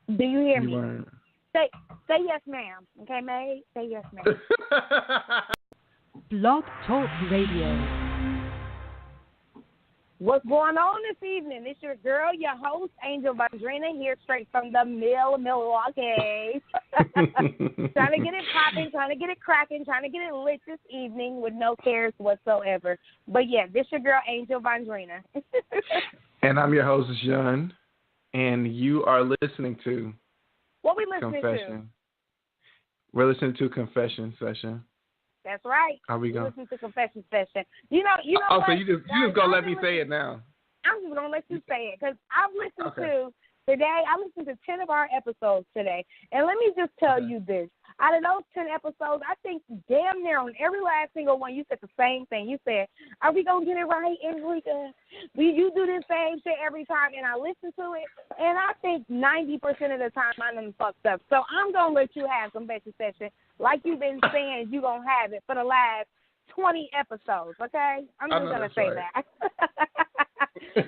Do you hear You me? weren't. Say yes, ma'am. Okay, May? Say yes, ma'am. Blog Talk Radio. What's going on this evening? It's your girl, your host, Angel Vandrina, here straight from the Milwaukee. Trying to get it popping, trying to get it cracking, trying to get it lit this evening with no cares whatsoever. But yeah, this your girl, Angel Vandrina. And I'm your host, Jean, and you are listening to What we listening Confession. to? We're listening to Confession Session. That's right. Are we going? Listen to Confession Session. You know Oh, what? so you just gonna let me say it now? I'm just gonna let you say it because I've listened to today. I listened to 10 of our episodes today, and let me just tell you this: out of those 10 episodes, I think damn near on every last single one, you said the same thing. You said, "Are we gonna get it right, Angelica? You do this same shit every time," and I listen to it, and I think 90% of the time I done fucked up. So I'm gonna let you have Confession Session. Like you've been saying, you're going to have it for the last 20 episodes, okay? I'm just going to say that.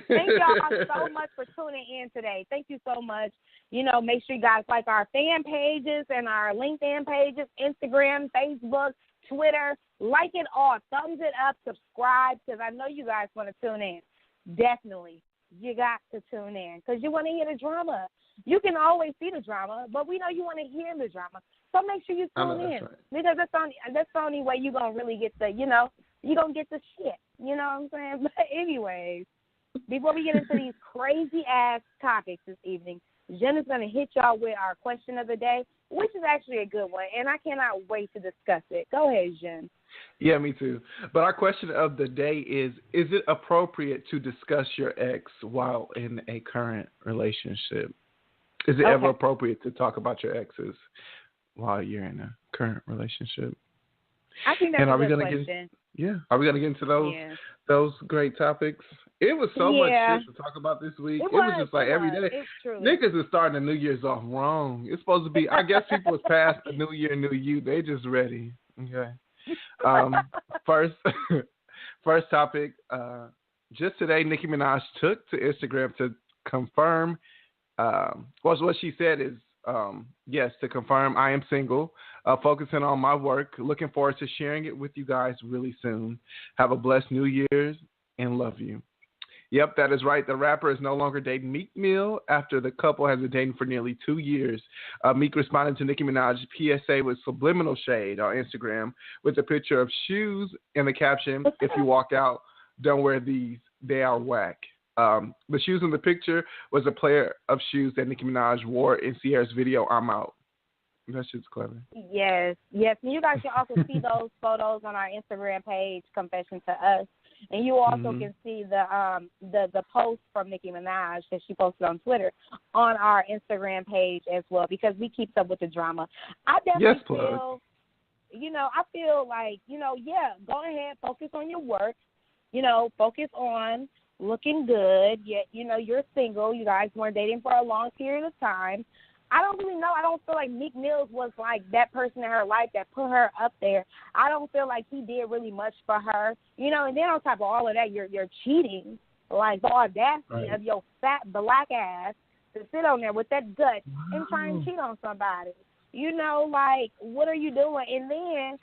Thank y'all so much for tuning in today. Thank you so much. You know, make sure you guys like our fan pages and our LinkedIn pages, Instagram, Facebook, Twitter. Like it all. Thumbs it up. Subscribe because I know you guys want to tune in. Definitely. You got to tune in because you want to hear the drama. You can always see the drama, but we know you want to hear the drama. So make sure you tune in because that's the only way you're going to really get the, you're going to get the shit. You know what I'm saying? But anyways, before we get into these crazy-ass topics this evening, Jen is going to hit y'all with our question of the day, which is actually a good one, and I cannot wait to discuss it. Go ahead, Jen. Yeah, me too. But our question of the day is it appropriate to discuss your ex while in a current relationship? Is it ever appropriate to talk about your exes while you're in a current relationship? I think that's a good question. Are we going to get into those great topics? It was so much shit to talk about this week. It was just like every day. Niggas is starting the New Year's off wrong. It's supposed to be, I guess people was past the New Year, New You. They just ready. Okay. First topic. Just today, Nicki Minaj took to Instagram to confirm. What she said is, yes, to confirm I am single, focusing on my work. Looking forward to sharing it with you guys really soon. Have a blessed New Year's and love you. Yep, that is right. The rapper is no longer dating Meek Mill after the couple has been dating for nearly 2 years. Meek responded to Nicki Minaj's PSA with subliminal shade on Instagram with a picture of shoes and the caption, "If you walk out, don't wear these. They are whack." The shoes in the picture was a pair of shoes that Nicki Minaj wore in Sierra's video, "I'm Out." That shit's clever. Yes. And you guys can also see those photos on our Instagram page, Confession to Us. And you also can see the post from Nicki Minaj that she posted on Twitter on our Instagram page as well because we keep up with the drama. I definitely feel, I feel like, go ahead, focus on your work, focus on looking good. Yet, you're single. You guys weren't dating for a long period of time. I don't really know. I don't feel like Meek Mills was like that person in her life that put her up there. I don't feel like he did really much for her. And then on top of all of that, you're cheating. Like the audacity of your fat black ass to sit on there with that gut and try and cheat on somebody. Like, what are you doing? And then,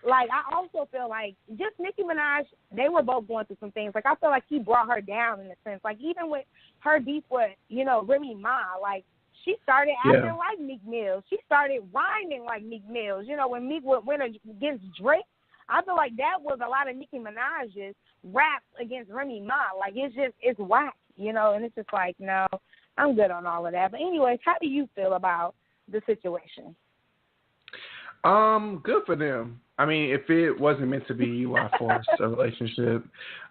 like, I also feel like just Nicki Minaj, they were both going through some things. Like, I feel like he brought her down in a sense. Like, even with her beef with, Remy Ma, like, she started acting like Meek Mills. She started rhyming like Meek Mills. When Meek went against Drake, I feel like that was a lot of Nicki Minaj's raps against Remy Ma. Like, it's whack, and it's just like, no, I'm good on all of that. But anyways, how do you feel about the situation? Good for them. I mean, if it wasn't meant to be, why force a relationship?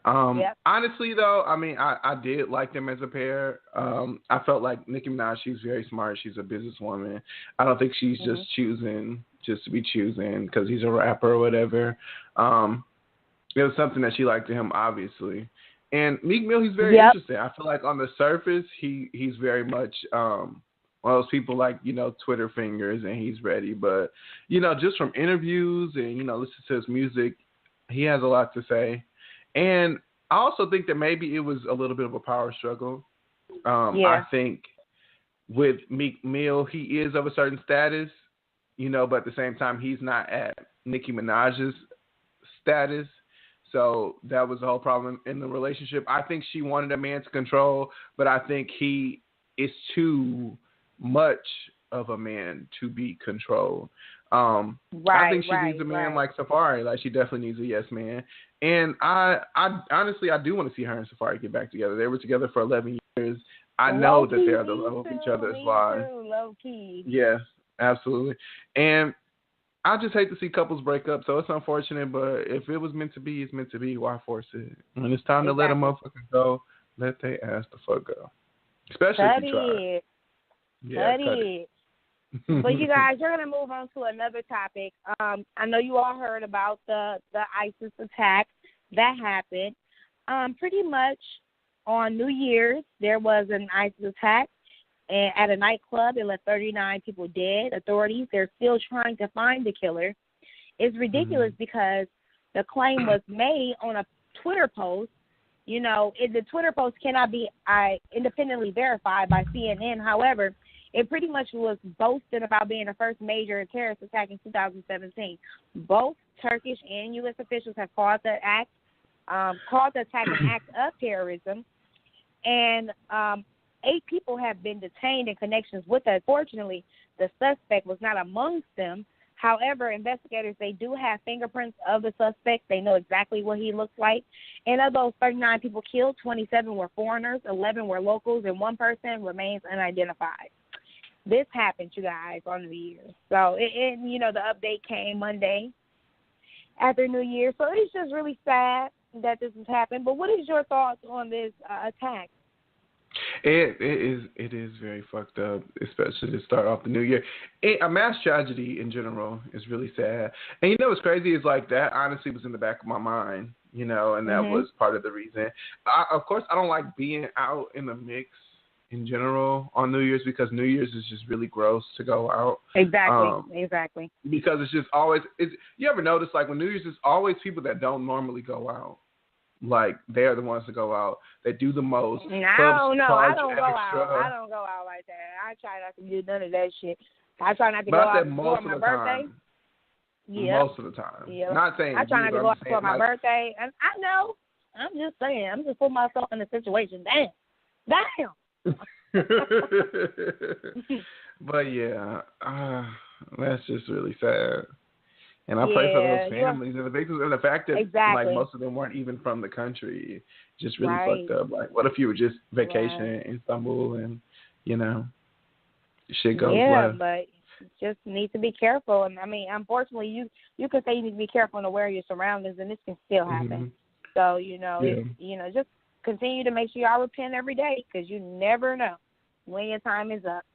Honestly, though, I mean, I did like them as a pair. I felt like Nicki Minaj, she's very smart. She's a businesswoman. I don't think she's just choosing just to be choosing because he's a rapper or whatever. It was something that she liked to him, obviously. And Meek Mill, he's very interesting. I feel like on the surface, he's very much one of those people like, Twitter fingers and he's ready. But, just from interviews and, listen to his music, he has a lot to say. And I also think that maybe it was a little bit of a power struggle. I think with Meek Mill, he is of a certain status, you know, but at the same time, he's not at Nicki Minaj's status. So that was the whole problem in the relationship. I think she wanted a man to control, but I think he is too much of a man to be controlled. I think she needs a man like Safari. Like, she definitely needs a yes man. And I honestly, I do want to see her and Safari get back together. They were together for 11 years. I know that they're the love of each other's lives. Low key. Yes, absolutely. And I just hate to see couples break up, so it's unfortunate, but if it was meant to be, it's meant to be. Why force it? When it's time to let a motherfucker go, let they ass the fuck go. Especially if you try. Yeah, cut it. But you guys, we're going to move on to another topic. I know you all heard about the ISIS attack that happened. Pretty much on New Year's, there was an ISIS attack at a nightclub. It left 39 people dead. Authorities, they're still trying to find the killer. It's ridiculous because the claim was made on a Twitter post. You know, the Twitter post cannot be independently verified by CNN. However, it pretty much was boasting about being the first major terrorist attack in 2017. Both Turkish and U.S. officials have called the attack an act of terrorism. And 8 people have been detained in connections with it. Fortunately, the suspect was not amongst them. However, investigators, they do have fingerprints of the suspect. They know exactly what he looks like. And of those 39 people killed, 27 were foreigners, 11 were locals, and 1 person remains unidentified. This happened, you guys, on New Year's. So, you know, the update came Monday after New Year. So it's just really sad that this has happened. But what is your thoughts on this attack? It is very fucked up, especially to start off the new year. A mass tragedy in general is really sad. And you know what's crazy is, like, that honestly was in the back of my mind, you know, and that was part of the reason. Of course, I don't like being out in the mix in general on New Year's, because New Year's is just really gross to go out. Exactly. Because it's just always, you ever notice, like, when New Year's, it's always people that don't normally go out. Like, they're the ones that go out. They do the most. No, I don't go out. I don't go out like that. I try not to do none of that shit. I try not to go out for my birthday. Yeah. Most of the time. Yeah. Not saying I try not to go out for my like, birthday. And I know. I'm just saying. I'm just putting myself in a situation. Damn. But yeah, that's just really sad. And I pray for those families and the victims, and the fact that like most of them weren't even from the country, just really fucked up. Like, what if you were just vacationing in Instanbul and, you know, shit goes left? Yeah, but you just need to be careful. And I mean, unfortunately, you could say you need to be careful and aware of your surroundings, and this can still happen. So you know, just continue to make sure y'all repent every day, because you never know when your time is up.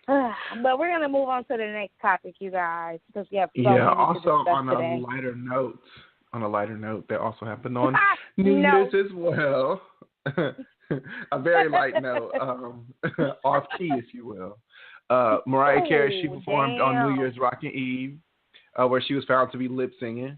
But we're going to move on to the next topic, you guys, because we have so many also to discuss on today. a lighter note, that also happened on New Year's as well. A very light note, off key, if you will. Mariah Carey, she performed on New Year's Rockin' Eve, where she was found to be lip singing.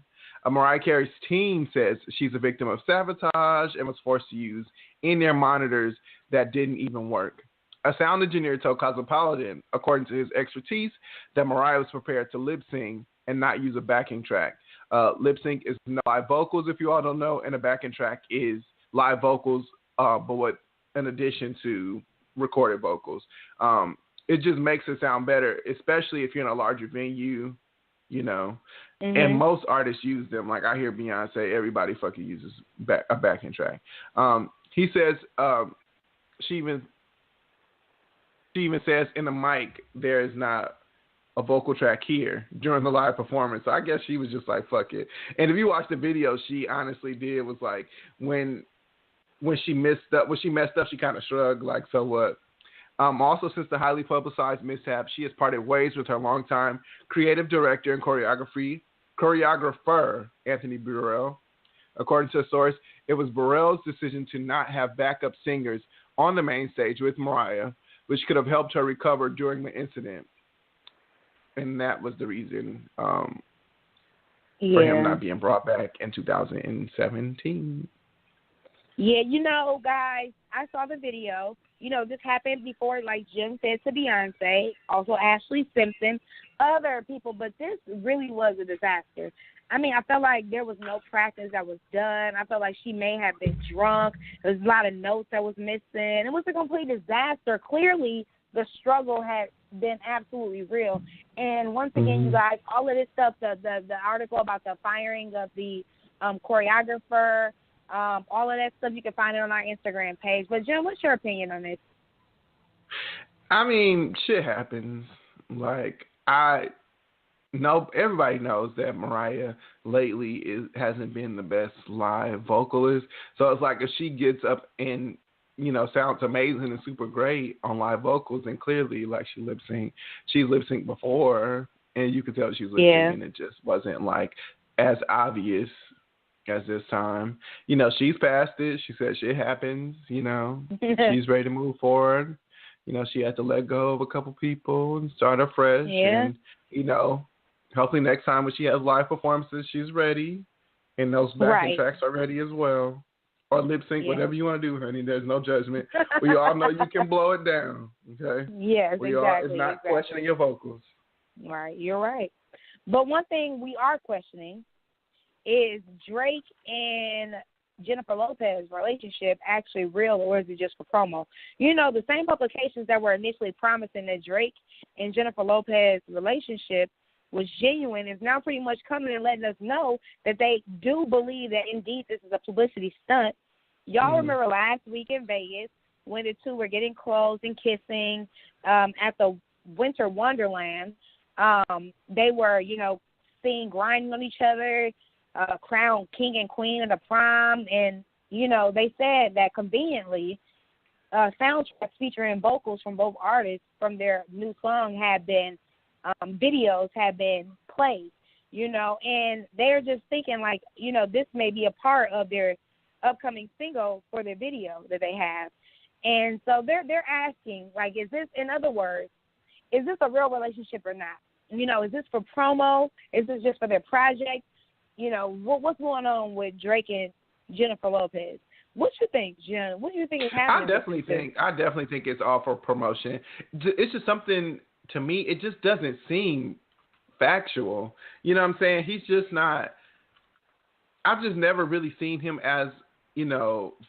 Mariah Carey's team says she's a victim of sabotage and was forced to use in-ear monitors that didn't even work. A sound engineer told Cosmopolitan, according to his expertise, that Mariah was prepared to lip sing and not use a backing track. Lip sync is no live vocals, if you all don't know, and a backing track is live vocals, but in addition to recorded vocals. It just makes it sound better, especially if you're in a larger venue, you know. And most artists use them. Like, I hear Beyonce, everybody fucking uses a backing track. He says she even says in the mic there is not a vocal track here during the live performance. So I guess she was just like, fuck it. And if you watch the video, she honestly did was like, when she messed up, she kind of shrugged, like, so what? Also, since the highly publicized mishap, she has parted ways with her longtime creative director and choreographer, Anthony Burrell. According to a source, it was Burrell's decision to not have backup singers on the main stage with Mariah, which could have helped her recover during the incident. And that was the reason for him not being brought back in 2017. Yeah, you know, guys, I saw the video, this happened before, like Jim said, to Beyonce, also Ashley Simpson, other people, but this really was a disaster. I mean, I felt like there was no practice that was done. I felt like she may have been drunk. There was a lot of notes that was missing. It was a complete disaster. Clearly, the struggle had been absolutely real. And once again, you guys, all of this stuff, the article about the firing of the choreographer, all of that stuff, you can find it on our Instagram page. But, Jim, what's your opinion on this? I mean, shit happens. Like, everybody knows that Mariah lately hasn't been the best live vocalist. So it's like if she gets up and, sounds amazing and super great on live vocals, and clearly, like, she lip-synced before, and you could tell she was lip-syncing, and it just wasn't, like, as obvious as this time. She's past it. She said shit happens, She's ready to move forward. She had to let go of a couple people and start afresh. Yeah. And, hopefully next time when she has live performances, she's ready. And those backing tracks are ready as well. Or lip sync, whatever you want to do, honey. There's no judgment. We all know you can blow it down. Okay? Yes, It's not questioning your vocals. Right. You're right. But one thing we are questioning is Drake and Jennifer Lopez's relationship actually real, or is it just for promo? The same publications that were initially promising that Drake and Jennifer Lopez's relationship was genuine is now pretty much coming and letting us know that they do believe that indeed this is a publicity stunt. Y'all remember last week in Vegas when the two were getting close and kissing at the Winter Wonderland. They were, seen grinding on each other, crowned king and queen of the prom, and, they said that conveniently soundtracks featuring vocals from both artists from their new song had been videos have been played, and they're just thinking like, this may be a part of their upcoming single for their video that they have. And so they're asking, like, is this, in other words, is this a real relationship or not? Is this for promo? Is this just for their project? What's going on with Drake and Jennifer Lopez? What you think, Jen? What do you think is happening? I definitely think it's all for promotion. It's just something, to me, it just doesn't seem factual. You know what I'm saying? He's just not. I've just never really seen him as,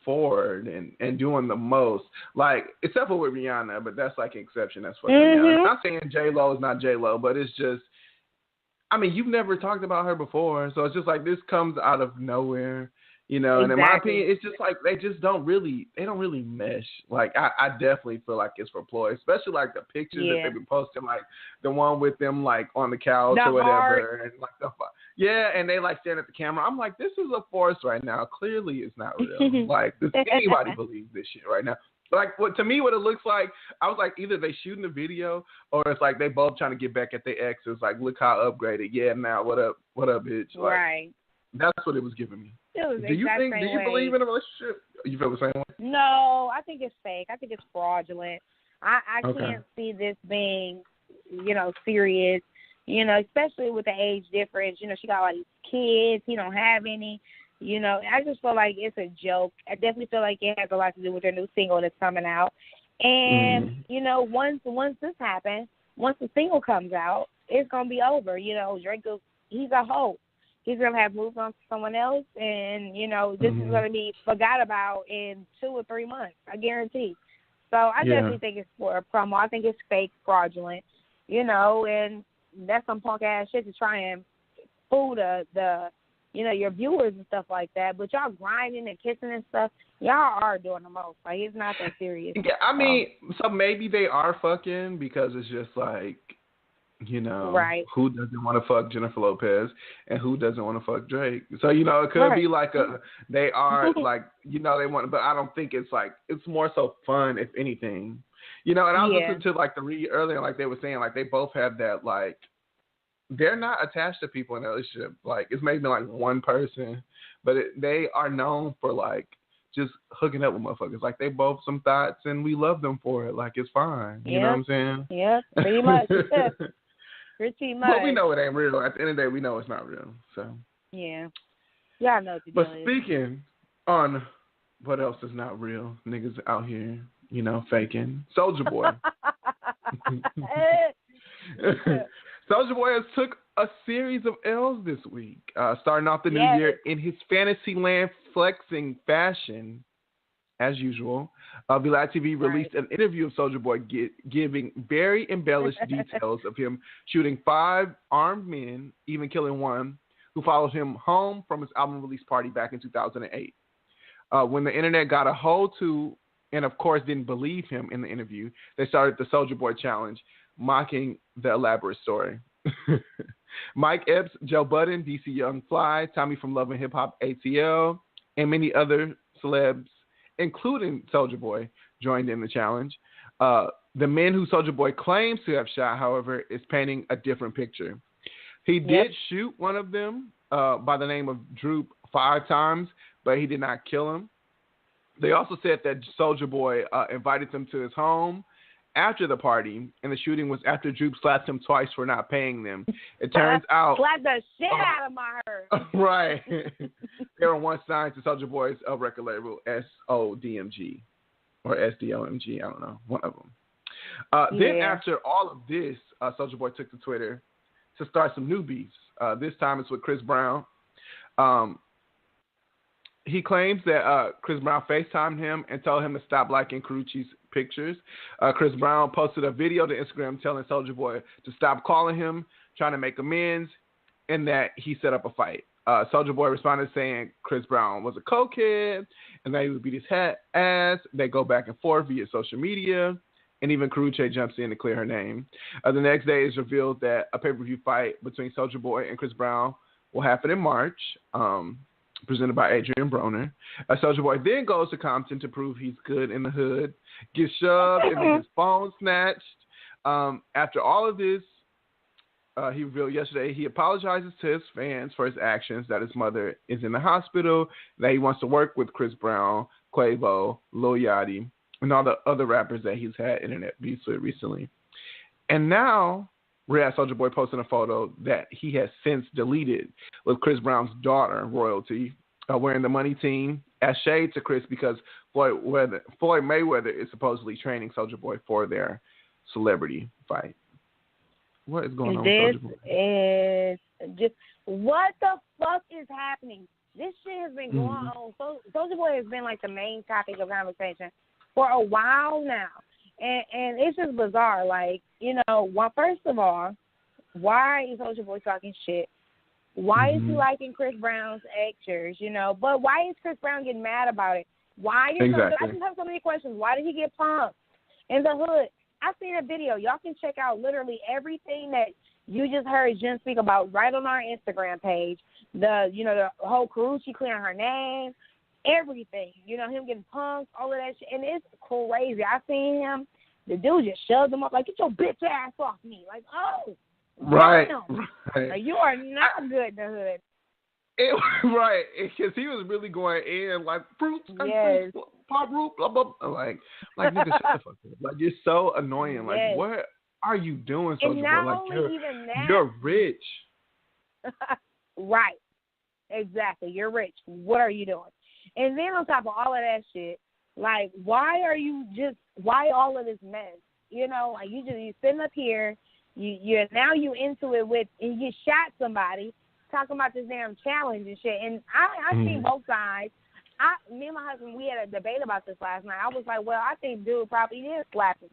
forward and doing the most. Like, except for with Rihanna, but that's like an exception. That's for Rihanna. I'm not saying J-Lo is not J-Lo, but it's just, I mean, you've never talked about her before, so it's just like this comes out of nowhere. And in my opinion, it's just like they don't really mesh. Like, I definitely feel like it's for ploy, especially like the pictures that they've been posting, like the one with them like on the couch or whatever, and like and they like staring at the camera. I'm like, this is a force right now. Clearly, it's not real. Like, does anybody believe this shit right now? Like, to me, what it looks like, I was like, either they shooting the video or it's like they both trying to get back at their exes. Like, look how upgraded. Yeah, now what up, bitch? Like, right. That's what it was giving me. Do you believe in a relationship? You feel the same way? No, I think it's fake. I think it's fraudulent. I can't see this being, serious, especially with the age difference. She got all these kids. He don't have any. I just feel like it's a joke. I definitely feel like it has a lot to do with their new single that's coming out. And, once this happens, once the single comes out, it's going to be over. Drake, he's a hoe. He's going to have moved on to someone else, and, this is going to be forgot about in 2 or 3 months, I guarantee. So I definitely think it's for a promo. I think it's fake, fraudulent, and that's some punk-ass shit to try and fool the your viewers and stuff like that. But y'all grinding and kissing and stuff, y'all are doing the most. Like, it's not that serious. Yeah, I mean, so maybe they are fucking because it's just like, who doesn't want to fuck Jennifer Lopez and who doesn't want to fuck Drake? So, it could be like they are like, they want, but I don't think it's like, it's more so fun, if anything. And I was listening to like the read earlier, like they were saying, like they both have that, like, they're not attached to people in a relationship. Like, it's maybe like one person, but they are known for like just hooking up with motherfuckers. Like, they both some thoughts and we love them for it. Like, it's fine. You know what I'm saying? Yeah, pretty much. Pretty much. But we know it ain't real. At the end of the day, we know it's not real. So. Yeah. Y'all know what to do. But speaking on what else is not real, niggas out here faking. Soulja Boy. Soulja Boy has took a series of L's this week, starting off the new year in his Fantasyland flexing fashion, as usual. Vlad TV released an interview of Soulja Boy giving very embellished details of him shooting 5 armed men, even killing one, who followed him home from his album release party back in 2008. When the internet got a hold to, and of course didn't believe him in the interview, they started the Soulja Boy Challenge, mocking the elaborate story. Mike Epps, Joe Budden, DC Young Fly, Tommy from Love and Hip Hop ATL, and many other celebs, including Soulja Boy, joined in the challenge. The men who Soulja Boy claims to have shot, however, is painting a different picture. He did shoot one of them by the name of Droop 5 times, but he did not kill him. They also said that Soulja Boy invited them to his home after the party, and the shooting was after Droop slapped him twice for not paying them. It turns out... Slapped the shit out of my heart. Right. They were once signed to Soulja Boy's record label, SODMG, or SDOMG, I don't know, one of them. Then after all of this, Soulja Boy took to Twitter to start some new beefs. This time it's with Chris Brown. He claims that Chris Brown FaceTimed him and told him to stop liking Karrueche's pictures. Chris Brown posted a video to Instagram telling Soulja Boy to stop calling him, trying to make amends, and that he set up a fight. Soulja Boy responded saying Chris Brown was a cokehead and that he would beat his ass. They go back and forth via social media, and even Karrueche jumps in to clear her name. The next day is revealed that a pay-per-view fight between Soulja Boy and Chris Brown will happen in March, presented by Adrian Broner. Soulja Boy then goes to Compton to prove he's good in the hood, gets shoved and then his phone snatched. After all of this, he revealed yesterday he apologizes to his fans for his actions, that his mother is in the hospital, that he wants to work with Chris Brown, Quavo, Lil Yachty, and all the other rappers that he's had internet beefs with recently. And now we're at Soulja Boy posting a photo that he has since deleted with Chris Brown's daughter, Royalty, wearing the Money Team as shade to Chris because Floyd Mayweather is supposedly training Soulja Boy for their celebrity fight. What is going on with Soulja Boy? This is just, what the fuck is happening? This shit has been going on. Soulja Boy has been like the main topic of conversation for a while now. And it's just bizarre. Like, first of all, why is Soulja Boy talking shit? Why is he liking Chris Brown's pictures, But why is Chris Brown getting mad about it? Why is I just have so many questions. Why did he get punked in the hood? I've seen a video. Y'all can check out literally everything that you just heard Jen speak about right on our Instagram page. The whole Karrueche clearing her name, everything. Him getting punked, all of that shit. And it's crazy. I seen him. The dude just shoved him up like, get your bitch ass off me. Like, oh. Right. Like, you are not good in the hood. Right. Because he was really going in like, fruits, pop root, blah, blah, blah. Like, nigga, shut the fuck up. Like, you're so annoying. Like, what are you doing, Soulja Boy? Like, you're rich. Right. Exactly. You're rich. What are you doing? And then on top of all of that shit, like, why all of this mess? Like, you sitting up here, you into it with, and you shot somebody talking about this damn challenge and shit. And I seen both sides. Me and my husband, we had a debate about this last night. I was like, well, I think dude probably did slap him.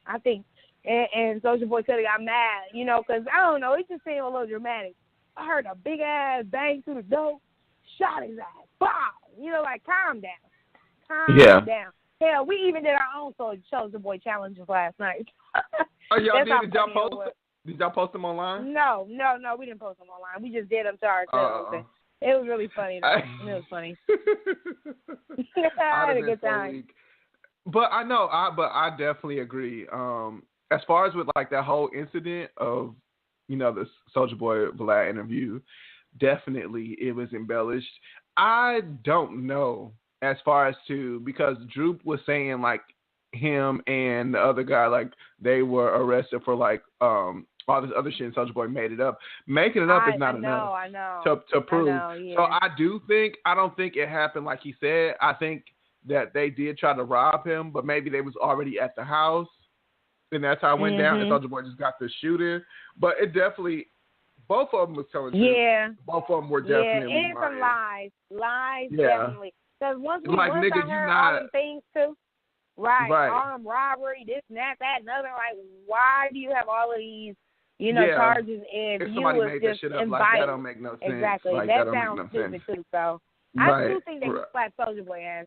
I think, and Soulja Boy could have got mad, because I don't know, it just seemed a little dramatic. I heard a big ass bang through the door, shot his ass, bow. Like, calm down. Calm down. Hell, we even did our own Soulja Boy challenges last night. Oh, y'all did? Did y'all post them online? No, we didn't post them online. We just did them to ourselves. It was really funny, though. It was funny. I had a good time. But I definitely agree. As far as with like that whole incident of, the Soulja Boy Vlad interview, definitely it was embellished. I don't know as far as because Droop was saying like him and the other guy, like they were arrested for like all this other shit, and Soulja Boy made it up. Making it up is not enough to prove. So I don't think it happened like he said. I think that they did try to rob him, but maybe they was already at the house, and that's how it went down. And Soulja Boy just got the shooting. But it definitely, both of them was telling the truth. Both of them were definitely and some lies. Lies, yeah. definitely. Because once like, I nigga, heard all them things too, right, armed robbery, this and that, and other, like, why do you have all of these, charges if you somebody was made just that shit up, invited? like, that don't make no sense. Exactly. Like, that don't sounds make no stupid sense. too, so I do think they slapped Soulja Boy ass.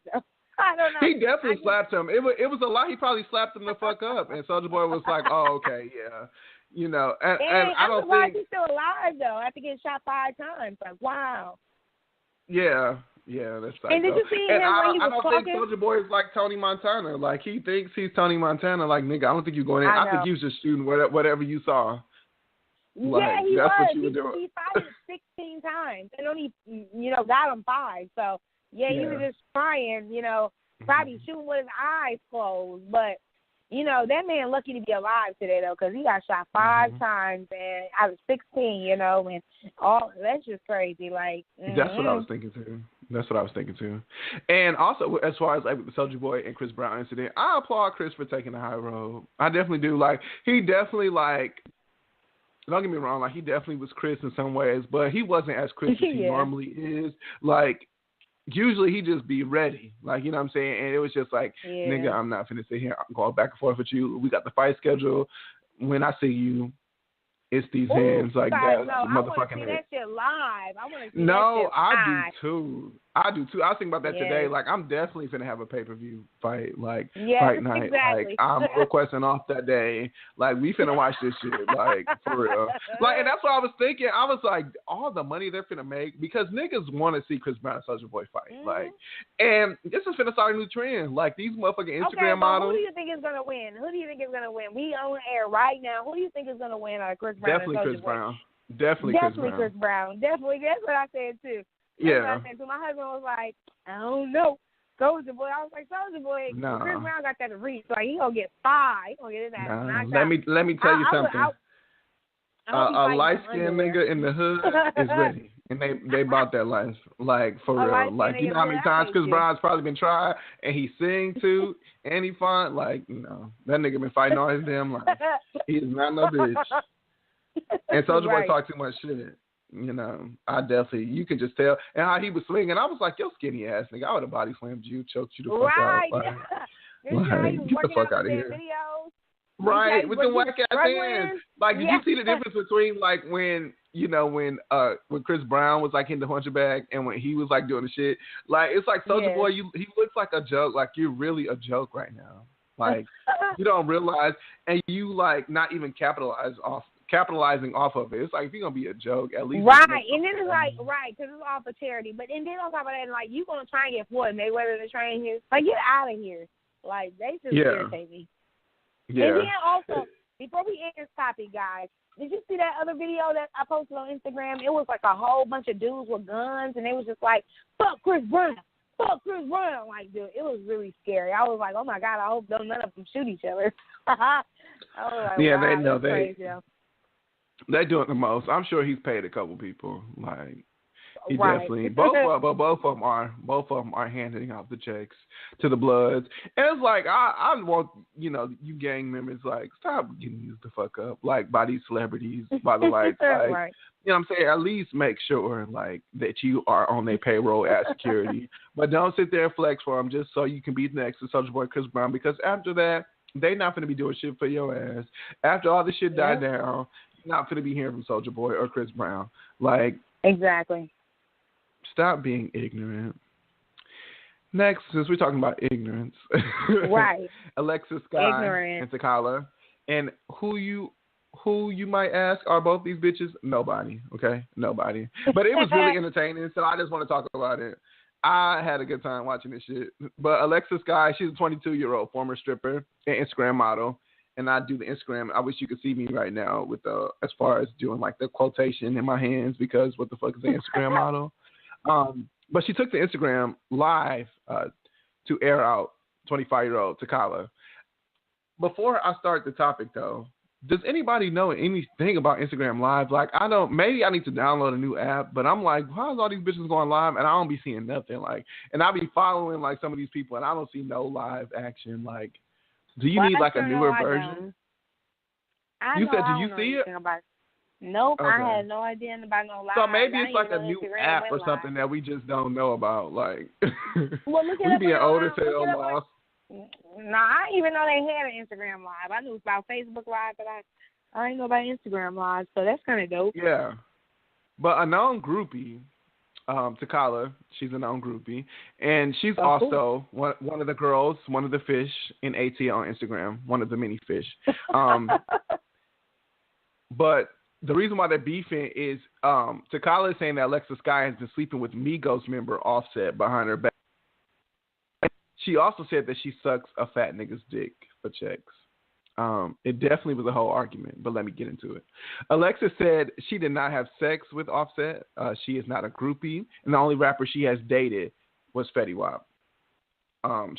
I don't know. He definitely slapped him. It was a lie. He probably slapped him the fuck up. And Soulja Boy was like, oh, okay, yeah. And I don't surprised think he's still alive, though, after getting shot 5 times. Like, wow. Yeah, that's right. And did you see him when he was talking? I don't think Soulja Boy is like Tony Montana. Like, he thinks he's Tony Montana. Like, nigga, I don't think you're going in. I think you was just shooting whatever you saw. Like, yeah, he that's was. What you were doing. He fired 16 times and only, got him 5. So, yeah, he was just trying, probably shooting with his eyes closed. But, that man lucky to be alive today, though, because he got shot 5 times and out of 16, and all that's just crazy. Like, That's what I was thinking, too. And also, as far as, like, the Soulja Boy and Chris Brown incident, I applaud Chris for taking the high road. I definitely do. Like, he definitely, like, don't get me wrong, like, he definitely was Chris in some ways, but he wasn't as Chris as he normally is. Like, usually he just be ready. Like, you know what I'm saying? And it was just like, nigga, I'm not finna sit here going back and forth with you. We got the fight schedule. When I see you, it's these hands. Like, that motherfucking I want to see that shit live. I want to see that shit No, I live. do too. I was thinking about that today. Like, I'm definitely finna have a pay-per-view fight, like, fight night. Exactly. Like, I'm requesting off that day. Like, we finna watch this shit, like, for real. Like, and that's what I was thinking. I was like, all the money they're finna make, because niggas want to see Chris Brown and Soulja Boy fight. Like, and this is finna start a new trend. Like, these motherfucking Instagram models. Who do you think is gonna win? We on air right now. Who do you think is gonna win out of Chris Brown Definitely and Soulja Chris Boy? Brown. Definitely Chris Brown. Definitely. That's what I said too. Yeah. My husband was like, I don't know. Soulja Boy. I was like, Soulja Boy. No. Chris Brown got that reach. Like, he gonna get 5. He gonna get his ass knocked out. Let me tell you something. A light skinned nigga in the hood is ready, and they bought that life. Like, for real. Like, you know how many times Chris Brown's probably been tried, and he sing too, and he fun. Like, that nigga been fighting all his damn life. He is not no bitch. And Soulja Boy talk too much shit. I definitely, you can just tell. And how he was swinging, I was like, yo, skinny ass nigga, I would have body slammed you, choked you the fuck out. Like, get the fuck out of here. Videos. Right, with the whack ass hands. Like, did you see the difference between, like, when Chris Brown was, like, in the hunchback and when he was, like, doing the shit? Like, it's like, Soulja Boy, he looks like a joke. Like, you're really a joke right now. Like, you don't realize, and you, like, not even capitalizing off of it. It's like, if you're going to be a joke, at least. Right, and then it's like, because it's all for charity. But then on top of that, like, you going to try and get Floyd Mayweather to train you? Like, get out of here. Like, they just irritate me. Yeah. And then also, before we end this topic, guys, did you see that other video that I posted on Instagram? It was like a whole bunch of dudes with guns, and they was just like, fuck Chris Brown. Like, dude, it was really scary. I was like, oh, my God, I hope none of them shoot each other. I was like, wow, they know crazy. They're doing the most. I'm sure he's paid a couple people. Like, he definitely. Both of them are handing out the checks to the Bloods. And it's like, I want, you gang members, like, stop getting used the fuck up, like, by these celebrities, by the lights. Like, right. You know what I'm saying? At least make sure, like, that you are on their payroll as security. But don't sit there and flex for them just so you can be next to Soulja Boy, Chris Brown, because after that, they not going to be doing shit for your ass. After all this shit died down, you're not going to be hearing from Soulja Boy or Chris Brown. Like, exactly. Stop being ignorant. Next, since we're talking about ignorance, right? Alexis Sky and Tamala, and who you might ask, are both these bitches? Nobody. Okay, nobody. But it was really entertaining, so I just want to talk about it. I had a good time watching this shit. But Alexis Sky, she's a 22-year-old former stripper and Instagram model. And I do the Instagram. I wish you could see me right now with as far as doing like the quotation in my hands, because what the fuck is an Instagram model? But she took the Instagram live to air out 25-year-old Tamala. Before I start the topic, though, does anybody know anything about Instagram Live? Like, I don't. Maybe I need to download a new app, but I'm like, how's all these bitches going live and I don't be seeing nothing? Like, and I be following like some of these people and I don't see no live action. Like, do you need like a newer version? You said, did you see it? Nope, okay. I had no idea about no live. So maybe it's like a new app or something that we just don't know about. Like, well, look we being old as hell lost. No, I didn't even know they had an Instagram Live. I knew about Facebook Live, but I didn't know about Instagram Live, so that's kind of dope. Yeah. But a known groupie, Takala, she's a known groupie, and she's also one of the girls, one of the fish in AT on Instagram, one of the many fish. But the reason why they're beefing is Takala is saying that Alexis Sky has been sleeping with Migos member Offset behind her back. She also said that she sucks a fat nigga's dick for checks. It definitely was a whole argument, but let me get into it. Alexis said she did not have sex with Offset. She is not a groupie, and the only rapper she has dated was Fetty Wap.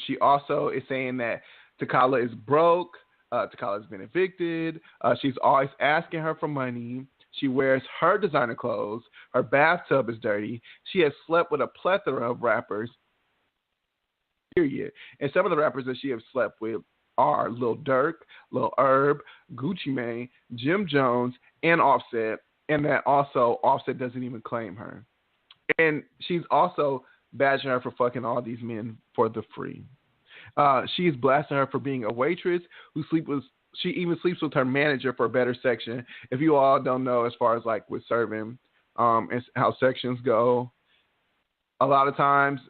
She also is saying that Takala is broke. Takala's been evicted. She's always asking her for money. She wears her designer clothes. Her bathtub is dirty. She has slept with a plethora of rappers. Period. And some of the rappers that she has slept with are Lil Durk, Lil Herb, Gucci Mane, Jim Jones, and Offset. And that also Offset doesn't even claim her. And she's also badgering her for fucking all these men for the free. She's blasting her for being a waitress she even sleeps with her manager for a better section. If you all don't know, as far as like with serving, and how sections go, a lot of times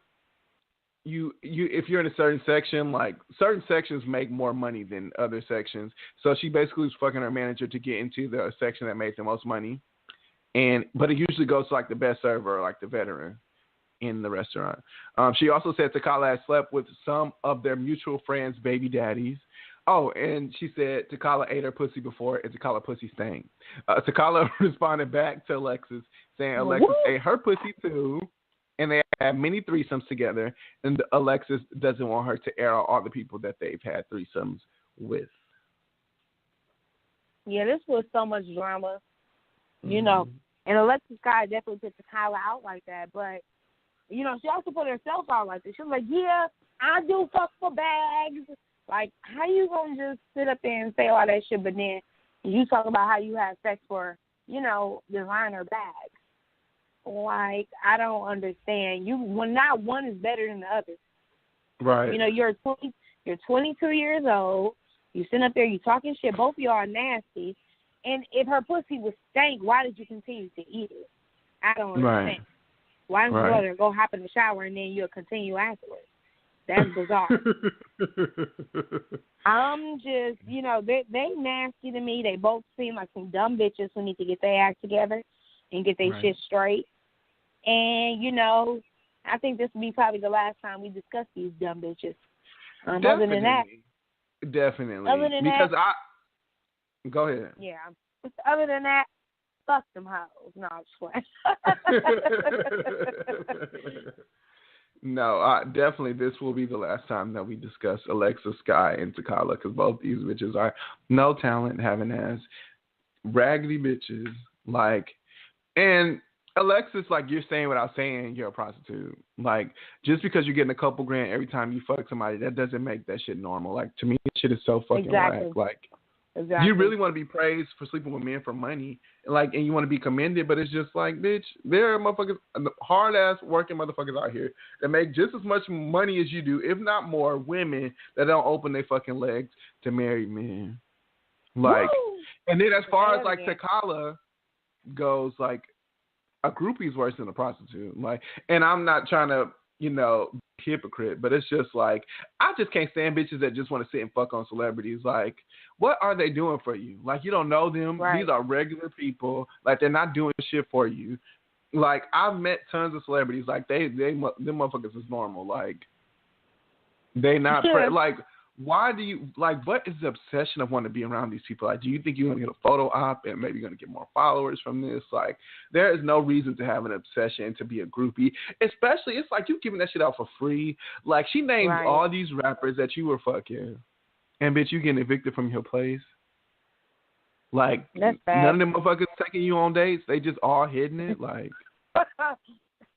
if you're in a certain section, like certain sections make more money than other sections. So she basically was fucking her manager to get into the section that made the most money. But it usually goes to like the best server or like the veteran in the restaurant. She also said Takala had slept with some of their mutual friends' baby daddies. Oh, and she said Takala ate her pussy before and Takala pussy stank. Takala responded back to Alexis saying Alexis ate her pussy too, and they had many threesomes together, and Alexis doesn't want her to air out all the people that they've had threesomes with. Yeah, this was so much drama, you know, and Alexis Sky definitely put Takala out like that, but you know, she also put herself out like this. She was like, yeah, I do fuck for bags. Like, how you going to just sit up there and say all that shit, but then you talk about how you have sex for, you know, designer bags. Like, I don't understand. Not one is better than the other. Right. You know, you're 22 years old. You sitting up there, you talking shit. Both of y'all are nasty. And if her pussy was stank, why did you continue to eat it? I don't understand. Right. Why don't you rather go hop in the shower and then you'll continue afterwards? That's bizarre. I'm just, you know, they nasty to me. They both seem like some dumb bitches who need to get their act together and get their shit straight. And, you know, I think this will be probably the last time we discuss these dumb bitches. Other than that. Definitely. Other than because that. Go ahead. Yeah. Other than that, fuck them hoes. No, I'm just playing. No, definitely this will be the last time that we discuss Alexis Sky and Takala, because both these bitches are no talent, having ass, raggedy bitches. Like, and Alexis, like, you're saying without saying you're a prostitute. Like, just because you're getting a couple grand every time you fuck somebody, that doesn't make that shit normal. Like, to me, that shit is so fucking whack. Like, you really want to be praised for sleeping with men for money, like, and you want to be commended, but it's just like, bitch, there are motherfuckers, hard ass working motherfuckers out here that make just as much money as you do, if not more, women that don't open their fucking legs to married men. Like, and then as far as like Takala goes, like, a groupie is worse than a prostitute. Like, and I'm not trying to, you know, be hypocrite, but it's just like, I just can't stand bitches that just want to sit and fuck on celebrities. Like, what are they doing for you? Like, you don't know them. Right. These are regular people. Like, they're not doing shit for you. Like, I've met tons of celebrities. Like, them motherfuckers is normal. Like, they not like, why do you, like, what is the obsession of wanting to be around these people? Like, do you think you're going to get a photo op and maybe you're going to get more followers from this? Like, there is no reason to have an obsession to be a groupie. Especially, it's like you giving that shit out for free. Like, she named all these rappers that you were fucking, and bitch, you getting evicted from your place. Like, none of them motherfuckers taking you on dates. They just all hitting it. Like,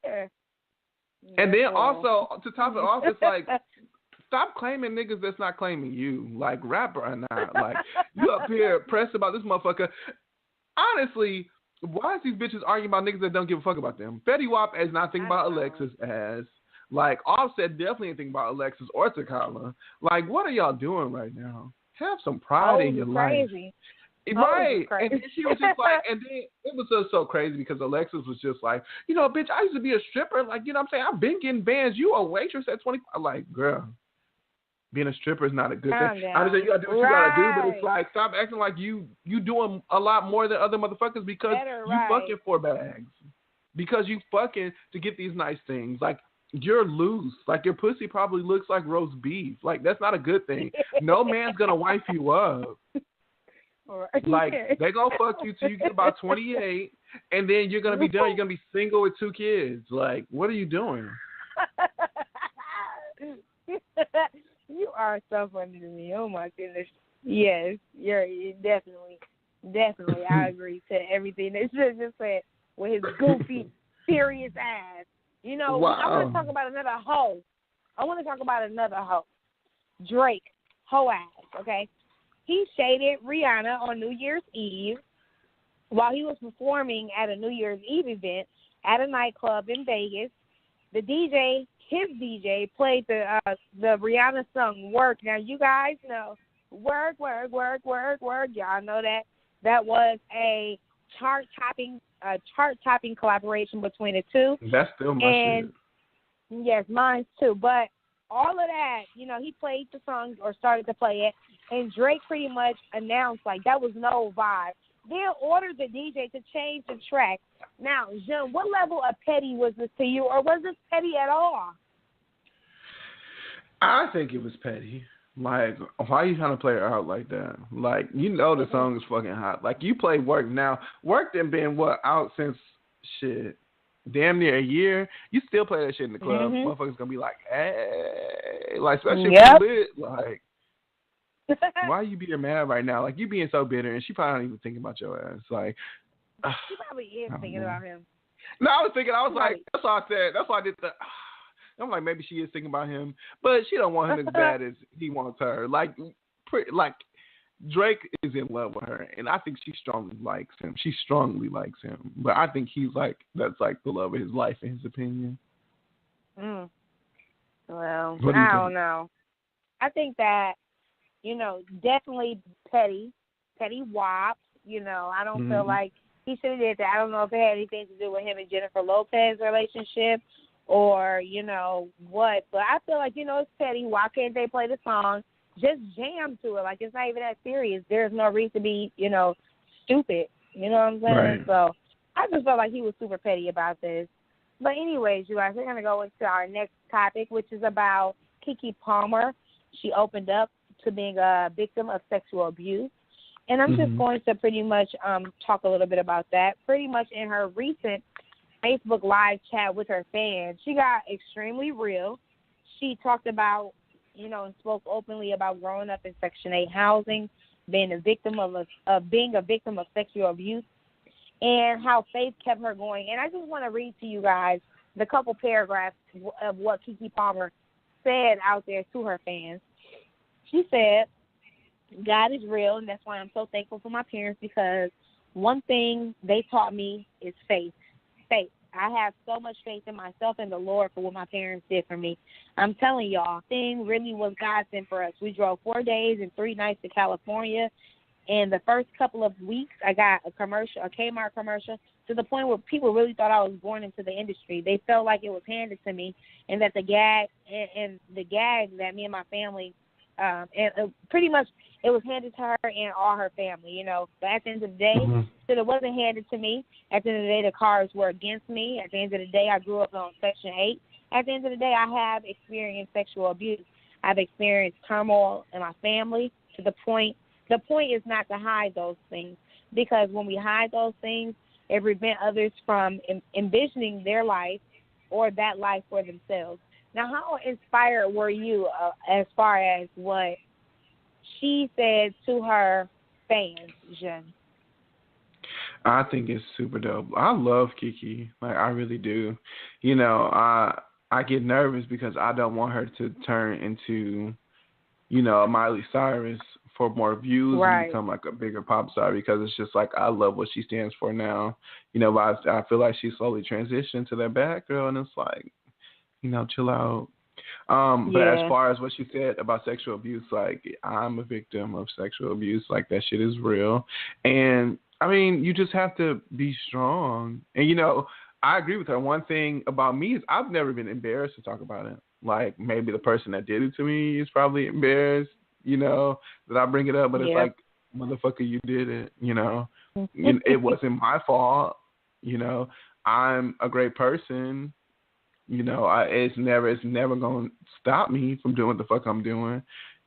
yeah. And then also, to top it off, it's like, stop claiming niggas that's not claiming you. Like, rapper or not. Like, you up here pressed about this motherfucker. Honestly, why is these bitches arguing about niggas that don't give a fuck about them? Fetty Wap is not thinking about Alexis as. Like, Offset definitely ain't thinking about Alexis or Takala. Like, what are y'all doing right now? Have some pride in your life. Right. And then she was just like, and then it was just so crazy because Alexis was just like, you know, bitch, I used to be a stripper. Like, you know what I'm saying? I've been getting bands. You a waitress at 25. I'm like, girl, being a stripper is not a good thing. I understand you got to do what you got to do, but it's like, stop acting like you doing a lot more than other motherfuckers because you fucking for bags. Because you fucking to get these nice things. Like, you're loose. Like, your pussy probably looks like roast beef. Like, that's not a good thing. No man's going to wife you up. Like, they gonna fuck you till you get about 28, and then you're gonna be done. You're gonna be single with 2 kids. Like, what are you doing? You are so funny to me. Oh my goodness. Yes, you're definitely. I agree to everything that you just said with his goofy, serious ass. You know, I want to talk about another hoe. Drake, hoe ass. Okay. He shaded Rihanna on New Year's Eve while he was performing at a New Year's Eve event at a nightclub in Vegas. His DJ, played the Rihanna song "Work." Now you guys know "Work, Work, Work, Work, Work." Y'all know that was a chart-topping collaboration between the two. That's still my shit. Yes, mine too. But all of that, you know, he played the song or started to play it. And Drake pretty much announced, like, that was no vibe. Then ordered the DJ to change the track. Now, Jean, what level of petty was this to you, or was this petty at all? I think it was petty. Like, why are you trying to play her out like that? Like, you know the song is fucking hot. Like, you play Work now. Work done been, out since, damn near a year. You still play that shit in the club. Motherfuckers gonna be like, hey. Like, especially if you lit. Like, why are you being mad right now? Like, you being so bitter, and she probably not even thinking about your ass. Like, she probably is thinking about him. No, I was like, that's why I said, that's why I did I'm like, maybe she is thinking about him, but she don't want him as bad as he wants her. Like, Drake is in love with her, and I think she strongly likes him. She strongly likes him, but I think that's like the love of his life, in his opinion. Well, I don't know. I think that, you know, definitely petty wop. You know, I don't feel like he should have did that. I don't know if it had anything to do with him and Jennifer Lopez relationship or, you know, what. But I feel like, you know, it's petty. Why can't they play the song? Just jam to it. Like, it's not even that serious. There's no reason to be, you know, stupid. You know what I'm saying? Right. So I just felt like he was super petty about this. But anyways, you guys, we're going to go into our next topic, which is about Keke Palmer. She opened up to being a victim of sexual abuse. And I'm just going to pretty much talk a little bit about that. Pretty much in her recent Facebook Live chat with her fans, she got extremely real. She talked about, you know, and spoke openly about growing up in Section 8 housing, being a victim of sexual abuse, and how faith kept her going. And I just want to read to you guys the couple paragraphs of what Keke Palmer said out there to her fans. She said, God is real, and that's why I'm so thankful for my parents, because one thing they taught me is faith. Faith. I have so much faith in myself and the Lord for what my parents did for me. I'm telling y'all, thing really was God sent for us. We drove 4 days and 3 nights to California, and the first couple of weeks I got a Kmart commercial, to the point where people really thought I was born into the industry. They felt like it was handed to me, and that the gag that me and my family pretty much it was handed to her and all her family, you know. But at the end of the day, so it wasn't handed to me. At the end of the day, the cars were against me. At the end of the day, I grew up on Section 8. At the end of the day, I have experienced sexual abuse. I've experienced turmoil in my family to the point is not to hide those things, because when we hide those things, it prevents others from envisioning their life or that life for themselves. Now, how inspired were you as far as what she said to her fans, Jen? I think it's super dope. I love Keke. Like, I really do. You know, I get nervous because I don't want her to turn into, you know, a Miley Cyrus for more views and become like a bigger pop star, because it's just like, I love what she stands for now. You know, but I feel like she slowly transitioned to that bad girl, and it's like, you know, chill out. But as far as what she said about sexual abuse, like, I'm a victim of sexual abuse. Like, that shit is real. And I mean, you just have to be strong. And, you know, I agree with her. One thing about me is I've never been embarrassed to talk about it. Like, maybe the person that did it to me is probably embarrassed, you know, that I bring it up. But it's like, motherfucker, you did it, you know. It wasn't my fault, you know. I'm a great person. You know, it's never going to stop me from doing what the fuck I'm doing,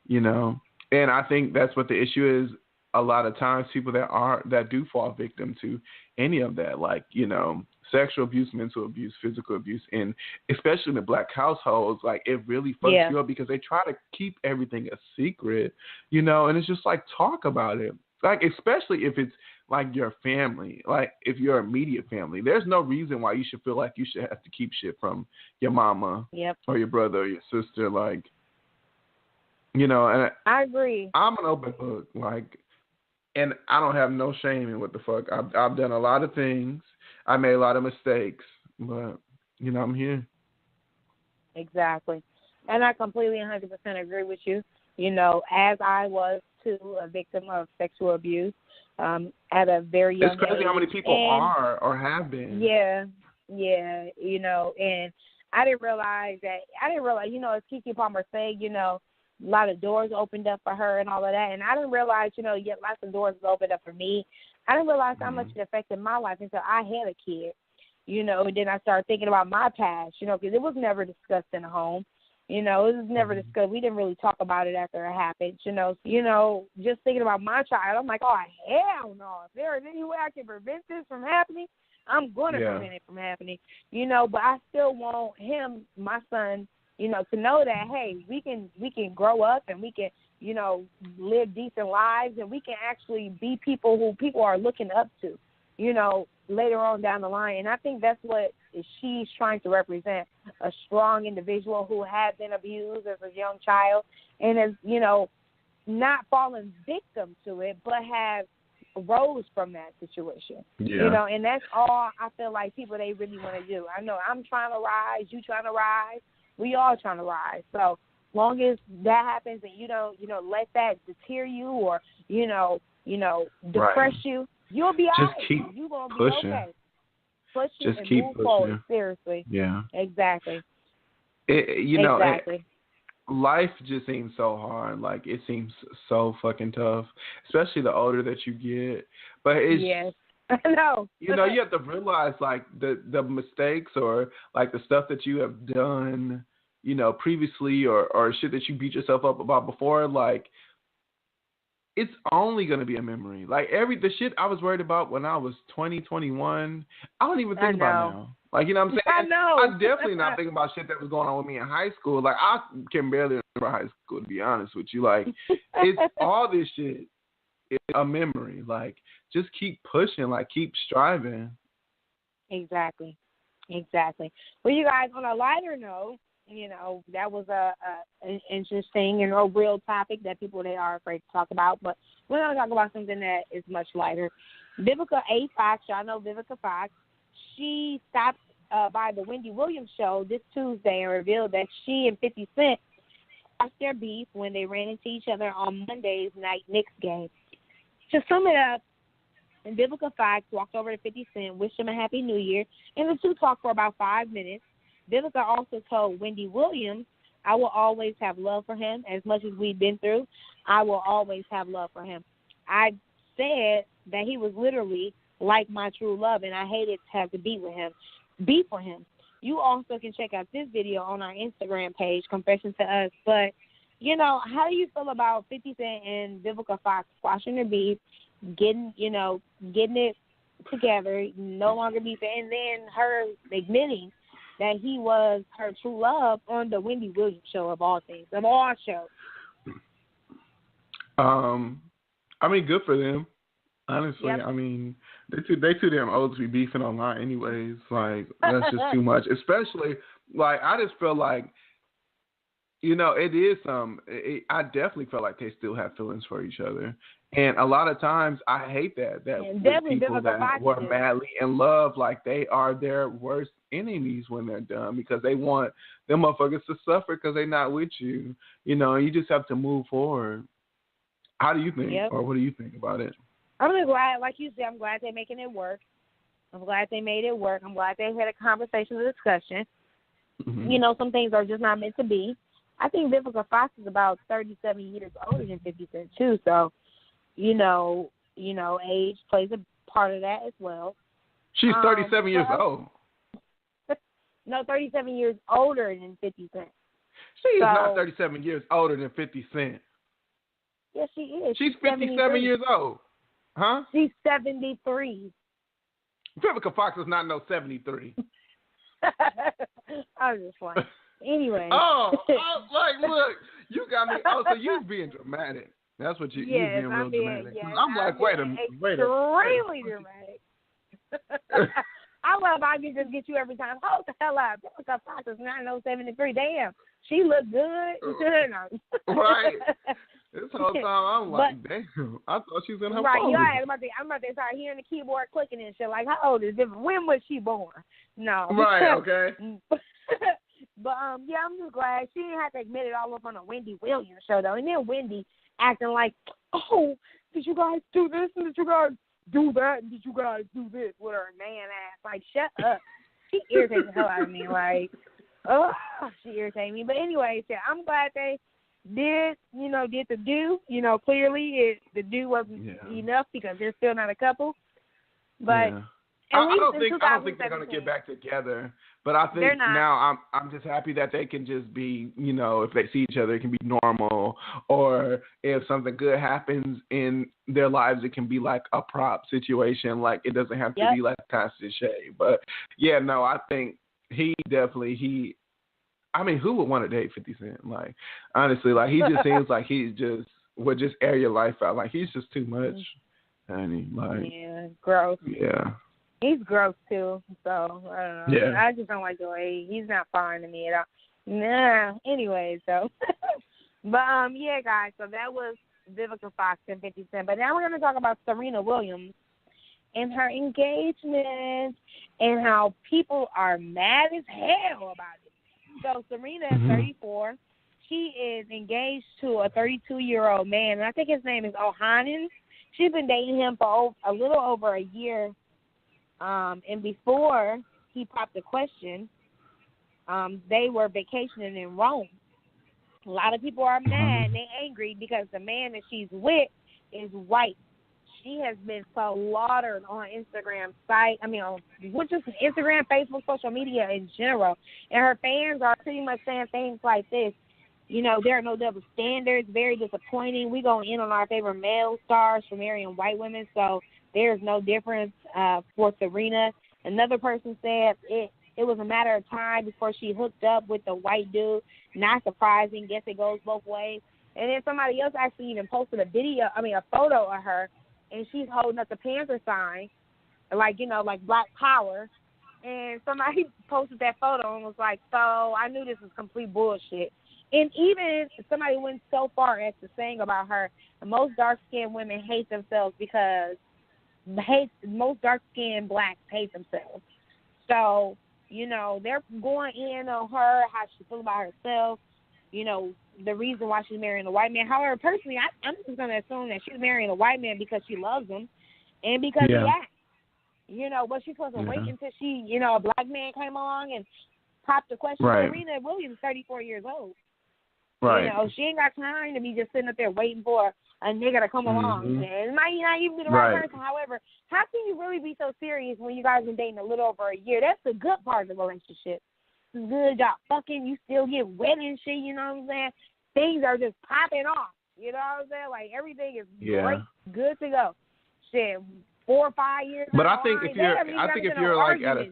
you know. And I think that's what the issue is. A lot of times, people that do fall victim to any of that, like, you know, sexual abuse, mental abuse, physical abuse, and especially in the Black households, like, it really fucks you up because they try to keep everything a secret, you know. And it's just like, talk about it, like, especially if it's like your family, like if you're immediate family. There's no reason why you should feel like you should have to keep shit from your mama or your brother or your sister, like, you know. And I agree. I'm an open book, like, and I don't have no shame in what the fuck. I've done a lot of things. I made a lot of mistakes, but, you know, I'm here. Exactly. And I completely 100% agree with you. You know, as I was too a victim of sexual abuse at a very young age. It's crazy how many people are or have been. Yeah, you know, and I didn't realize, you know, as Keke Palmer said, you know, a lot of doors opened up for her and all of that. And I didn't realize, you know, yet lots of doors opened up for me. I didn't realize how much it affected my life until I had a kid, you know, and then I started thinking about my past, you know, because it was never discussed in the home. You know, it was never discussed. We didn't really talk about it after it happened, you know. Just thinking about my child, I'm like, oh, hell no. If there is any way I can prevent this from happening, I'm going to prevent it from happening, you know. But I still want him, my son, you know, to know that, hey, we can grow up and we can, you know, live decent lives, and we can actually be people who people are looking up to, you know, later on down the line. And I think that's what she's trying to represent, a strong individual who had been abused as a young child and is, you know, not fallen victim to it, but have rose from that situation. You know, and that's all I feel like people, they really want to do. I know I'm trying to rise, you trying to rise, we all trying to rise. So long as that happens and you don't, you know, let that deter you or, you know, depress you, you'll be all right. You're going to be okay. Push it and keep move pushing. forward. Seriously. Yeah. Exactly. You know, life just seems so hard. Like, it seems so fucking tough, especially the older that you get. But it's I know. You know, you have to realize, like, the mistakes or, like, the stuff that you have done, you know, previously or shit that you beat yourself up about before, like, it's only going to be a memory. Like, the shit I was worried about when I was 20, 21, I don't even think about now. Like, you know what I'm saying? I know. I'm definitely not thinking about shit that was going on with me in high school. Like, I can barely remember high school, to be honest with you. Like, it's all this shit is a memory. Like, just keep pushing. Like, keep striving. Exactly. Well, you guys, on a lighter note, you know, that was an interesting and a real topic that people, they are afraid to talk about. But we're going to talk about something that is much lighter. Vivica A. Fox, y'all know Vivica Fox, she stopped by the Wendy Williams show this Tuesday and revealed that she and 50 Cent lost their beef when they ran into each other on Monday's night Knicks game. To sum it up, Vivica Fox walked over to 50 Cent, wished him a happy new year, and the two talked for about 5 minutes. Vivica also told Wendy Williams, I will always have love for him. As much as we've been through, I will always have love for him. I said that he was literally like my true love, and I hated to have to be for him. You also can check out this video on our Instagram page, Confession to Us. But, you know, how do you feel about 50 Cent and Vivica Fox squashing their beef, getting it together, no longer beefing, and then her admitting that he was her true love on the Wendy Williams show, of all things, of all shows? I mean, good for them. Honestly, Yep. I mean, they too damn old to be beefing online anyways. Like, that's just too much. Especially, like, I just feel like, it is I definitely feel like they still have feelings for each other. And a lot of times, I hate that with people that were madly in love, like, they are their worst enemies when they're done because they want them motherfuckers to suffer because they're not with you. And you just have to move forward. How do you think, or what do you think about it? I'm really glad, like you said, I'm glad they're making it work. I'm glad they made it work. I'm glad they had a conversation, a discussion. Mm-hmm. Some things are just not meant to be. I think Vivica Fox is about 37 years older than 50 Cent, too. So, age plays a part of that as well. She's 37 years old. No, 37 years older than 50 Cent. She is not 37 years older than 50 Cent. Yes, she is. She's 57 years old. Huh? She's 73. Vivica Fox is not no 73. I was just playing. Anyway. Look, you got me. Oh, so you being dramatic. That's what you being real dramatic. Yes, I'm like, wait a minute. Extremely dramatic. I love how I can just get you every time. Hold the hell up. Vivica Fox is not no 73. Damn. She look good. Right. This whole time I'm like, damn, I thought she was in her phone. Right, I'm about to start hearing the keyboard clicking and shit. Like, how old is it? When was she born? No. Right, okay. But, I'm just glad she didn't have to admit it all up on a Wendy Williams show, though. And then Wendy acting like, oh, did you guys do this? And did you guys do that? And did you guys do this with her man ass? Like, shut up. She irritates the hell out of me. Like, she irritates me. But anyway, I'm glad they did the do. Clearly the do wasn't enough because they're still not a couple. But I don't think they're gonna get back together. But I think now I'm just happy that they can just be, if they see each other, it can be normal. Or if something good happens in their lives, it can be like a prop situation. Like, it doesn't have to be like constant shade. But I think he definitely I mean, who would want to date 50 Cent? Like, honestly, like, he just seems like he just would just air your life out. Like, he's just too much. Honey, like, gross. Yeah. He's gross, too. So, I don't know. Yeah. I just don't like the way he's not fine to me at all. Nah. Anyway, so. But, guys, so that was Vivica Fox and 50 Cent. But now we're going to talk about Serena Williams and her engagement and how people are mad as hell about it. So Serena is 34. She is engaged to a 32-year-old man, and I think his name is Ohanan. She's been dating him for a little over a year. And before he popped the question, they were vacationing in Rome. A lot of people are mad and they're angry because the man that she's with is white. She has been slaughtered on Instagram on just Instagram, Facebook, social media in general. And her fans are pretty much saying things like this. There are no double standards, very disappointing. We go in on our favorite male stars for marrying white women, so there's no difference for Serena. Another person said it was a matter of time before she hooked up with the white dude. Not surprising. Guess it goes both ways. And then somebody else actually even posted a photo of her, and she's holding up the Panther sign, like Black Power. And somebody posted that photo and was like, so I knew this was complete bullshit. And even somebody went so far as to saying about her, most dark-skinned women hate themselves because most dark-skinned blacks hate themselves. So, they're going in on her, how she feels about herself, the reason why she's marrying a white man. However, personally, I'm just going to assume that she's marrying a white man because she loves him and because he acts. But she's supposed to wait until a black man came along and popped the question. Right. Serena Williams, 34 years old. Right. She ain't got time to be just sitting up there waiting for a nigga to come along. And it might not even be the right person. However, how can you really be so serious when you guys been dating a little over a year? That's the good part of the relationship. It's good, y'all fucking, you still get wet and shit, you know what I'm saying? Things are just popping off, you know what I'm saying? Like, everything is great, good to go. Shit, 4 or 5 years. But I think if you're like at a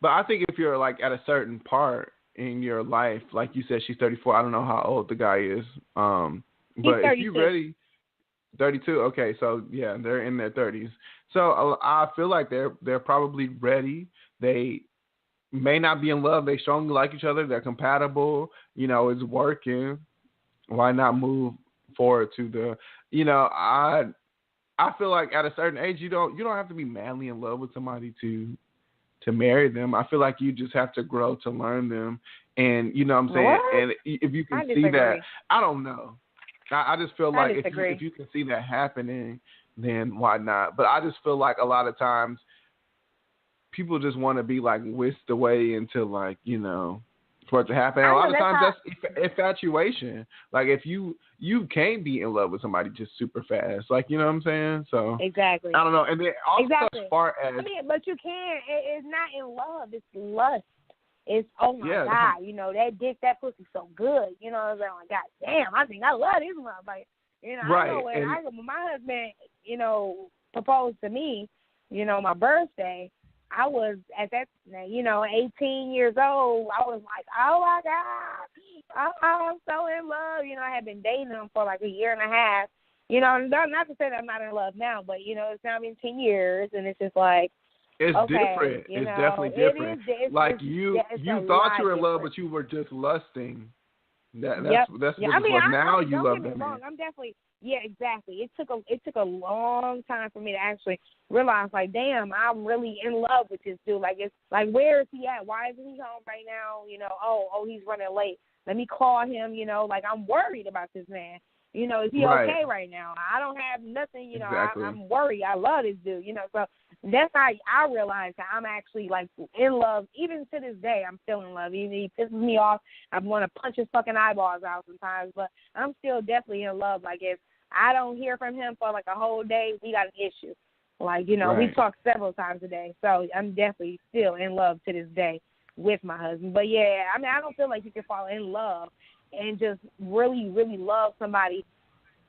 but I think if you're like at a certain part in your life, like you said, she's 34. I don't know how old the guy is. But if you're ready, 32. Okay, so yeah, they're in their 30s. So I feel like they're probably ready. They may not be in love. They strongly like each other. They're compatible. It's working. Why not move forward to the? I feel like at a certain age, you don't have to be madly in love with somebody to marry them. I feel like you just have to grow to learn them, and you know what I'm saying. What? And if you can I see disagree. that, I don't know. I just feel like disagree. if you can see that happening, then why not? But I just feel like a lot of times people just want to be like whisked away into like for it to happen. A lot of times that's infatuation. Like if you can't be in love with somebody just super fast. Like you know what I'm saying? So exactly. I don't know. And then also as far as but you can't. It's not in love. It's lust. It's oh my God, that dick, that pussy so good. You know what I'm saying? Like, God damn, I think I love this motherfucker. Right. I know when my husband, proposed to me, my birthday, I was at that, 18 years old. I was like, oh my God, I'm so in love. I had been dating him for like a year and a half. Not to say that I'm not in love now, but it's now been 10 years, and it's just like. It's okay, different. It's definitely different. You thought you were in love, but you were just lusting. That's what now you love them. I'm definitely exactly. It took a long time for me to actually realize like, damn, I'm really in love with this dude. Like it's like, where is he at? Why isn't he home right now? Oh, he's running late. Let me call him. Like I'm worried about this man. Is he okay right now? I don't have nothing. Exactly. I'm worried. I love this dude. So that's how I realized that I'm actually like in love. Even to this day, I'm still in love. Even he pisses me off, I want to punch his fucking eyeballs out sometimes. But I'm still definitely in love. Like if I don't hear from him for like a whole day, we got an issue. Like we talk several times a day. So I'm definitely still in love to this day with my husband. But yeah, I mean I don't feel like you can fall in love and just really, really love somebody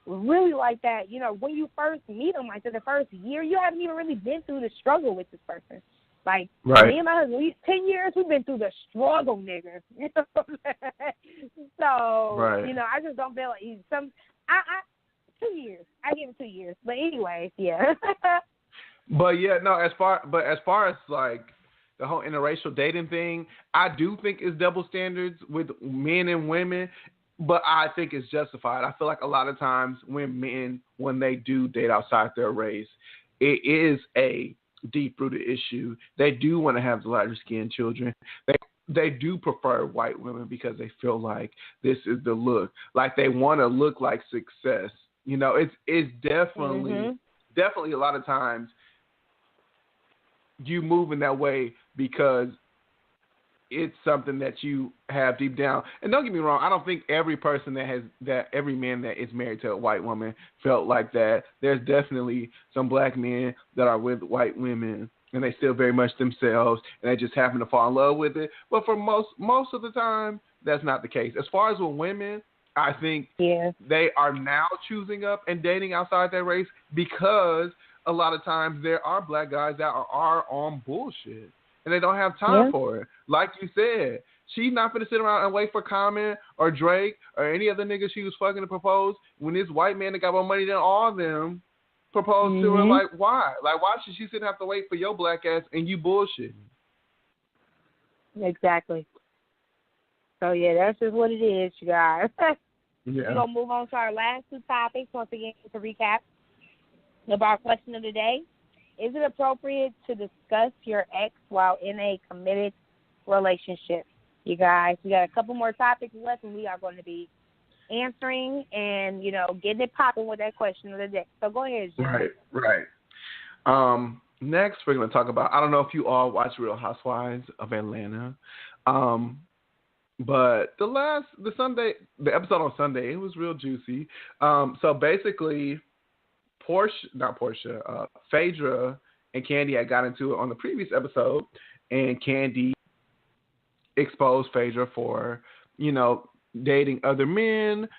really like that, when you first meet them, like the first year, you haven't even really been through the struggle with this person. Like, me and my husband, 10 years, we've been through the struggle, nigga. So, I just don't feel like 2 years. I give him 2 years. But anyways, yeah. But yeah, no, as far as like the whole interracial dating thing, I do think it's double standards with men and women. But I think it's justified. I feel like a lot of times when they do date outside their race, it is a deep-rooted issue. They do want to have the lighter-skinned children. They do prefer white women because they feel like this is the look. Like they want to look like success. It's definitely a lot of times you move in that way because it's something that you have deep down. And don't get me wrong, I don't think every person every man that is married to a white woman felt like that. There's definitely some black men that are with white women and they still very much themselves and they just happen to fall in love with it. But for most of the time, that's not the case. As far as with women, I think they are now choosing up and dating outside their race because a lot of times there are black guys that are on bullshit. And they don't have time for it. Like you said, she's not going to sit around and wait for Common or Drake or any other nigga she was fucking to propose when this white man that got more money than all of them proposed to her. Like, why? Like, why should she sit and have to wait for your black ass and you bullshitting? Exactly. So, yeah, that's just what it is, you guys. Yeah. We're going to move on to our last two topics. Once again, to recap of our question of the day. Is it appropriate to discuss your ex while in a committed relationship? You guys, we got a couple more topics left, and we are going to be answering and, getting it popping with that question of the day. So go ahead, Jim. Right. Next, we're going to talk about, I don't know if you all watch Real Housewives of Atlanta, but the episode on Sunday, it was real juicy. So basically, Phaedra and Kandi had got into it on the previous episode, and Kandi exposed Phaedra for, dating other men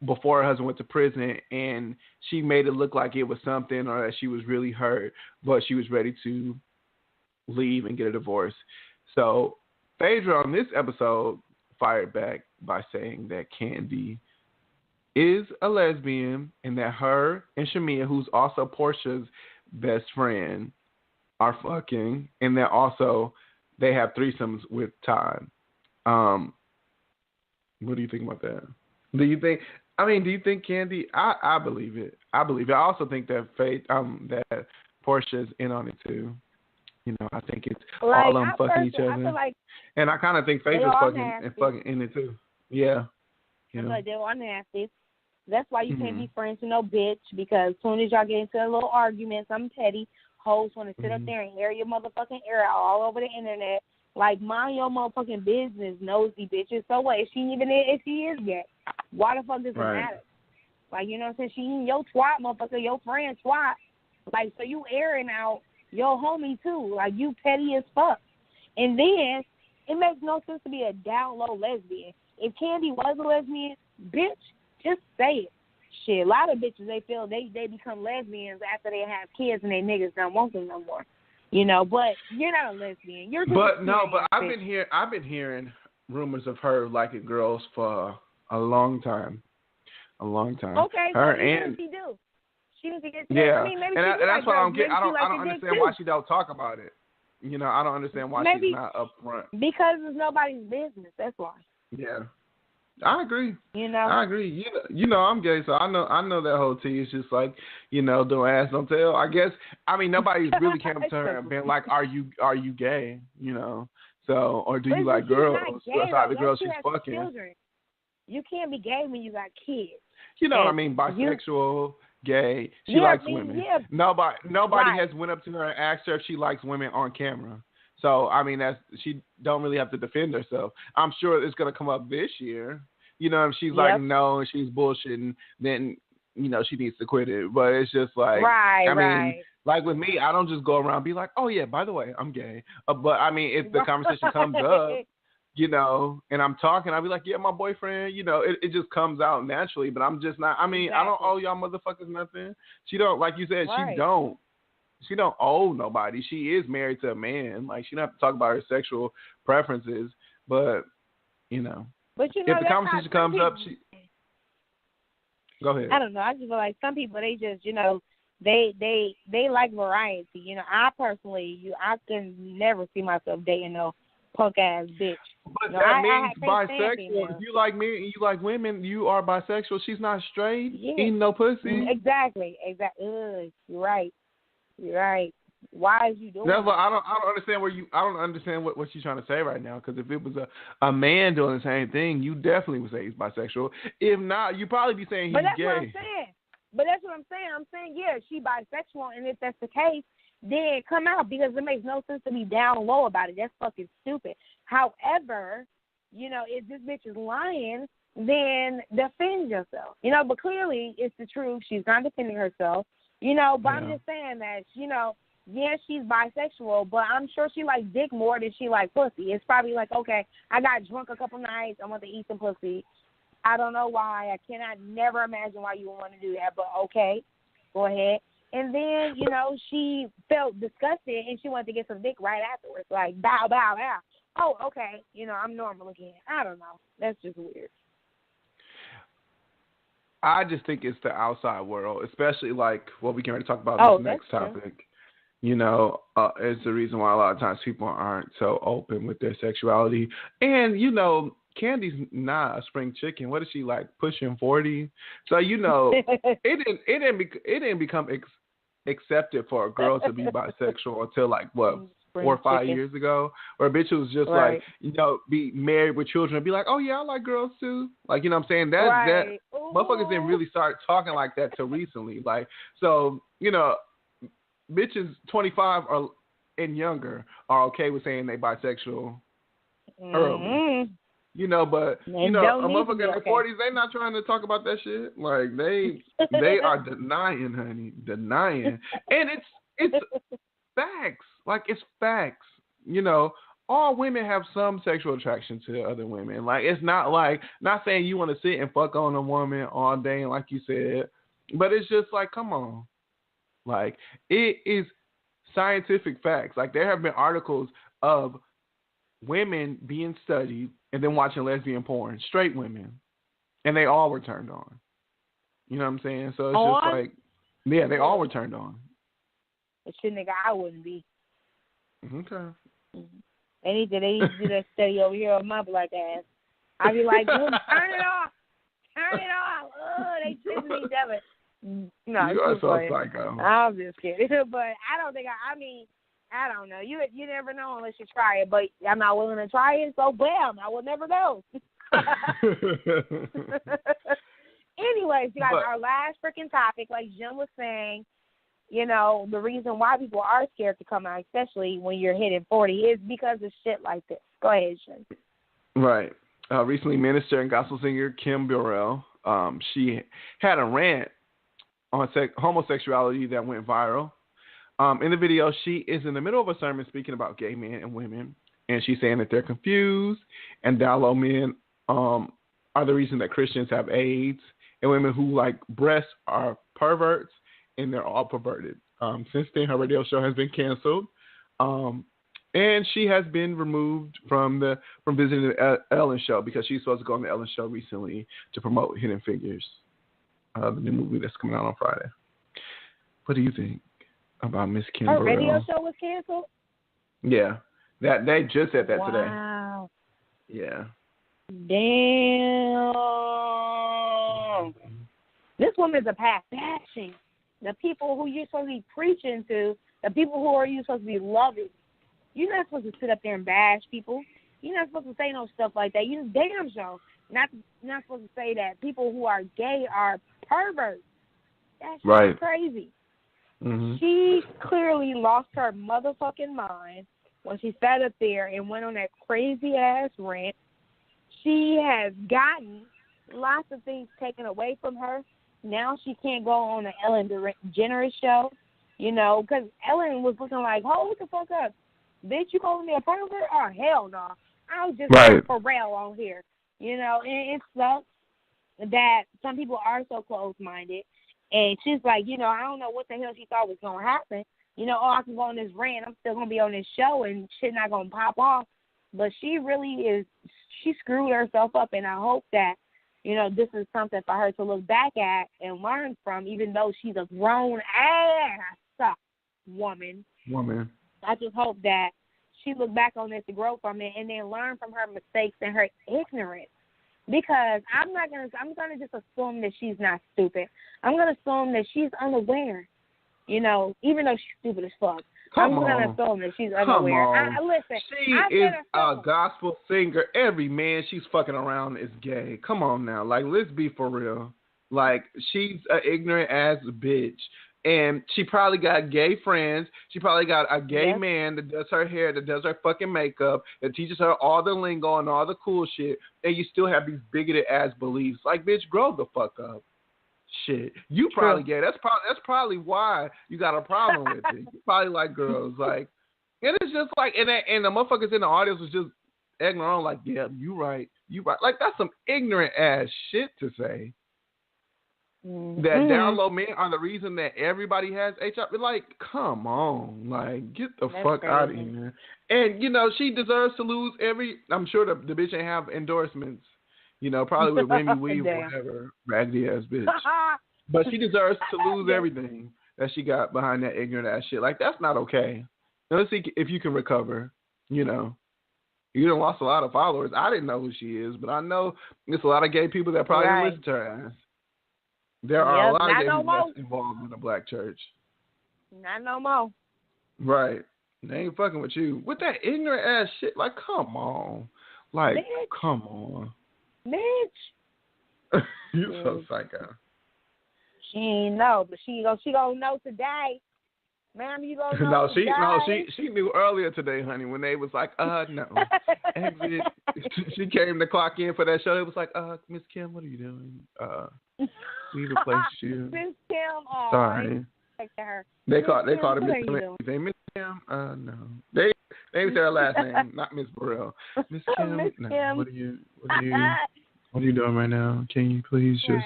before her husband went to prison, and she made it look like it was something or that she was really hurt, but she was ready to leave and get a divorce. So Phaedra on this episode fired back by saying that Kandi is a lesbian and that her and Shamia, who's also Portia's best friend, are fucking, and that also they have threesomes with Todd. What do you think about that? Do you think Kandi? I believe it. I also think that Faith, that Portia's in on it too. I think it's all of them fucking each other. And I kind of think Faith is fucking in it too. Yeah. I feel like they all nasty. That's why you can't be friends with no bitch, because as soon as y'all get into a little argument, something petty, hoes want to sit up there and air your motherfucking ear out all over the internet. Like, mind your motherfucking business, nosy bitches. So what? If she is gay, why the fuck does it matter? Like, you know what I'm saying? She eating your twat, motherfucker, your friend twat. Like, so you airing out your homie too. Like, you petty as fuck. And then it makes no sense to be a down low lesbian. If Kandi was a lesbian, bitch, just say it. Shit, a lot of bitches, they feel they become lesbians after they have kids and they niggas don't want them no more. But you're not a lesbian. You're just I've been hearing rumors of her liking girls for a long time. Okay, her what and she do? She needs to get yeah, maybe and that's what I don't get. I don't understand why too. she don't talk about it. I don't understand why she's not upfront. Because it's nobody's business. That's why. Yeah. I agree. I agree. I'm gay, so I know that whole tea is just like, don't ask, don't tell. I guess nobody's really came up to her and been like, are you gay? So, or do you like girls? That's how the girls she's fucking. Children. You can't be gay when you got kids. You know what I mean? Bisexual, gay. She likes women. Yeah. Nobody has went up to her and asked her if she likes women on camera. So, she don't really have to defend herself. I'm sure it's going to come up this year. If she's like, no, and she's bullshitting, then, she needs to quit it. But it's just like, like with me, I don't just go around and be like, oh, yeah, by the way, I'm gay. But, if the conversation comes up, and I'm talking, I'll be like, yeah, my boyfriend, it just comes out naturally. But I'm just not, I don't owe y'all motherfuckers nothing. She don't, like you said, she don't owe nobody. She is married to a man. Like, she don't have to talk about her sexual preferences. But, But if the conversation comes up, go ahead. I don't know. I just feel like some people, they just, they like variety. I personally, I can never see myself dating no punk ass bitch. But that means bisexual. If you like men and you like women, you are bisexual. She's not straight, eating no pussy. Exactly. Ugh, you're right. Why is you doing that? I don't understand I don't understand what she's trying to say right now. Because if it was a man doing the same thing, you definitely would say he's bisexual. If not, you'd probably be saying he's gay. But that's what I'm saying. I'm saying, yeah, she bisexual, and if that's the case, then come out, because it makes no sense to be down low about it. That's fucking stupid. However, if this bitch is lying, then defend yourself. But clearly it's the truth. She's not defending herself. But I'm just saying that, yeah, she's bisexual, but I'm sure she likes dick more than she likes pussy. It's probably like, okay, I got drunk a couple nights, I want to eat some pussy. I don't know why. I cannot never imagine why you would want to do that, but okay, go ahead. And then, she felt disgusted and she wanted to get some dick right afterwards, like bow, bow, bow. Oh, okay, I'm normal again. I don't know. That's just weird. I just think it's the outside world, especially like what we can already talk about this next topic. It's the reason why a lot of times people aren't so open with their sexuality. And, Kandi's not a spring chicken. What is she, like, pushing 40? So, it didn't become accepted for a girl to be bisexual until, like, what, 4 or 5 years ago? Or a bitch was just, like, be married with children and be like, oh, yeah, I like girls, too. Like, you know what I'm saying? That motherfuckers didn't really start talking like that till recently. Like, so, bitches 25 and younger are okay with saying they bisexual early. But a motherfucker in their 40s, they not trying to talk about that shit. Like, they are denying, honey, denying. And it's facts. Like, it's facts. All women have some sexual attraction to other women. Like, it's not like, not saying you want to sit and fuck on a woman all day, like you said, but it's just like, come on. Like, it is scientific facts. Like, there have been articles of women being studied and then watching lesbian porn, straight women, and they all were turned on. You know what I'm saying? So it's On? just like, yeah, they all were turned on. But shit, nigga, I wouldn't be. Okay. They need to do that study over here on my black ass. I'd be like, turn it off. Turn it off. Oh, they kissing each other. No, you are so psycho. I'm just kidding. But I don't think, I don't know. You never know unless you try it. But I'm not willing to try it, so bam, I will never know. Anyways, you guys, our last freaking topic, like Jim was saying, you know, the reason why people are scared to come out, especially when you're hitting 40, is because of shit like this. Go ahead, Jim. Right. Recently, minister and gospel singer Kim Burrell, she had a rant on homosexuality that went viral. In the video, she is in the middle of a sermon speaking about gay men and women, and she's saying that they're confused, and down low men are the reason that Christians have AIDS, and women who like breasts are perverts, and they're all perverted. Since then, her radio show has been canceled, and she has been removed from visiting the Ellen show because she's supposed to go on the Ellen show recently to promote Hidden Figures, the new movie that's coming out on Friday. What do you think about Miss Kim Burrell? Her radio show was canceled? Yeah. That they just said that today. Wow. Yeah. Damn. This woman's a bashing. The people who you're supposed to be preaching to, the people who are you supposed to be loving. You're not supposed to sit up there and bash people. You're not supposed to say no stuff like that. You damn sure not supposed to say that people who are gay are perverts. That's right. Crazy. Mm-hmm. She clearly lost her motherfucking mind when she sat up there and went on that crazy ass rant. She has gotten lots of things taken away from her. Now she can't go on the Ellen DeGeneres show, you know, because Ellen was looking like, hold the fuck up. Bitch, you calling me a pervert? Oh, hell no. I was just Burrell on here, you know, and it sucks that some people are so close-minded. And she's like, you know, I don't know what the hell she thought was going to happen. You know, I can go on this rant. I'm still going to be on this show and shit not going to pop off. But she screwed herself up. And I hope that, you know, this is something for her to look back at and learn from, even though she's a grown-ass woman. I just hope that she look back on this to grow from it and then learn from her mistakes and her ignorance. Because I'm gonna just assume that she's not stupid. I'm gonna assume that she's unaware. You know, even though she's stupid as fuck. I'm gonna assume that she's unaware. Listen, she is a gospel singer. Every man she's fucking around is gay. Come on now, like let's be for real. Like she's an ignorant ass bitch. And she probably got gay friends. She probably got a gay man that does her hair, that does her fucking makeup, that teaches her all the lingo and all the cool shit. And you still have these bigoted ass beliefs. Like, bitch, grow the fuck up. Shit. You probably gay. That's probably why you got a problem with it. You probably like girls. Like, and it's just like, and the motherfuckers in the audience was just egging on like, yeah, you right. Like, that's some ignorant ass shit to say. That down low men are the reason that everybody has HIV. Like, come on. Like, get the fuck out of here. And, you know, she deserves to lose I'm sure the bitch ain't have endorsements. You know, probably with Remy Weave or whatever. Raggedy ass bitch. But she deserves to lose everything that she got behind that ignorant ass shit. Like, that's not okay. Now, let's see if you can recover. You know. You done lost a lot of followers. I didn't know who she is, but I know there's a lot of gay people that probably didn't listen to her ass. There are a lot of gay people that's involved in the black church. Not no more. Right. They ain't fucking with you. With that ignorant ass shit, like, come on. Like, bitch. Come on. Bitch. You so psycho. She ain't know, but she gonna know today. Ma'am, you gonna know today. She knew earlier today, honey, when they was like, no. Exit. She came to clock in for that show. It was like, Miss Kim, what are you doing? We replaced you. Miss Kim, sorry. They called her Miss Kim. They Miss Kim? No. They said her last name, not Miss Burrell. Miss Kim. Miss Kim. What are you doing right now? Can you please just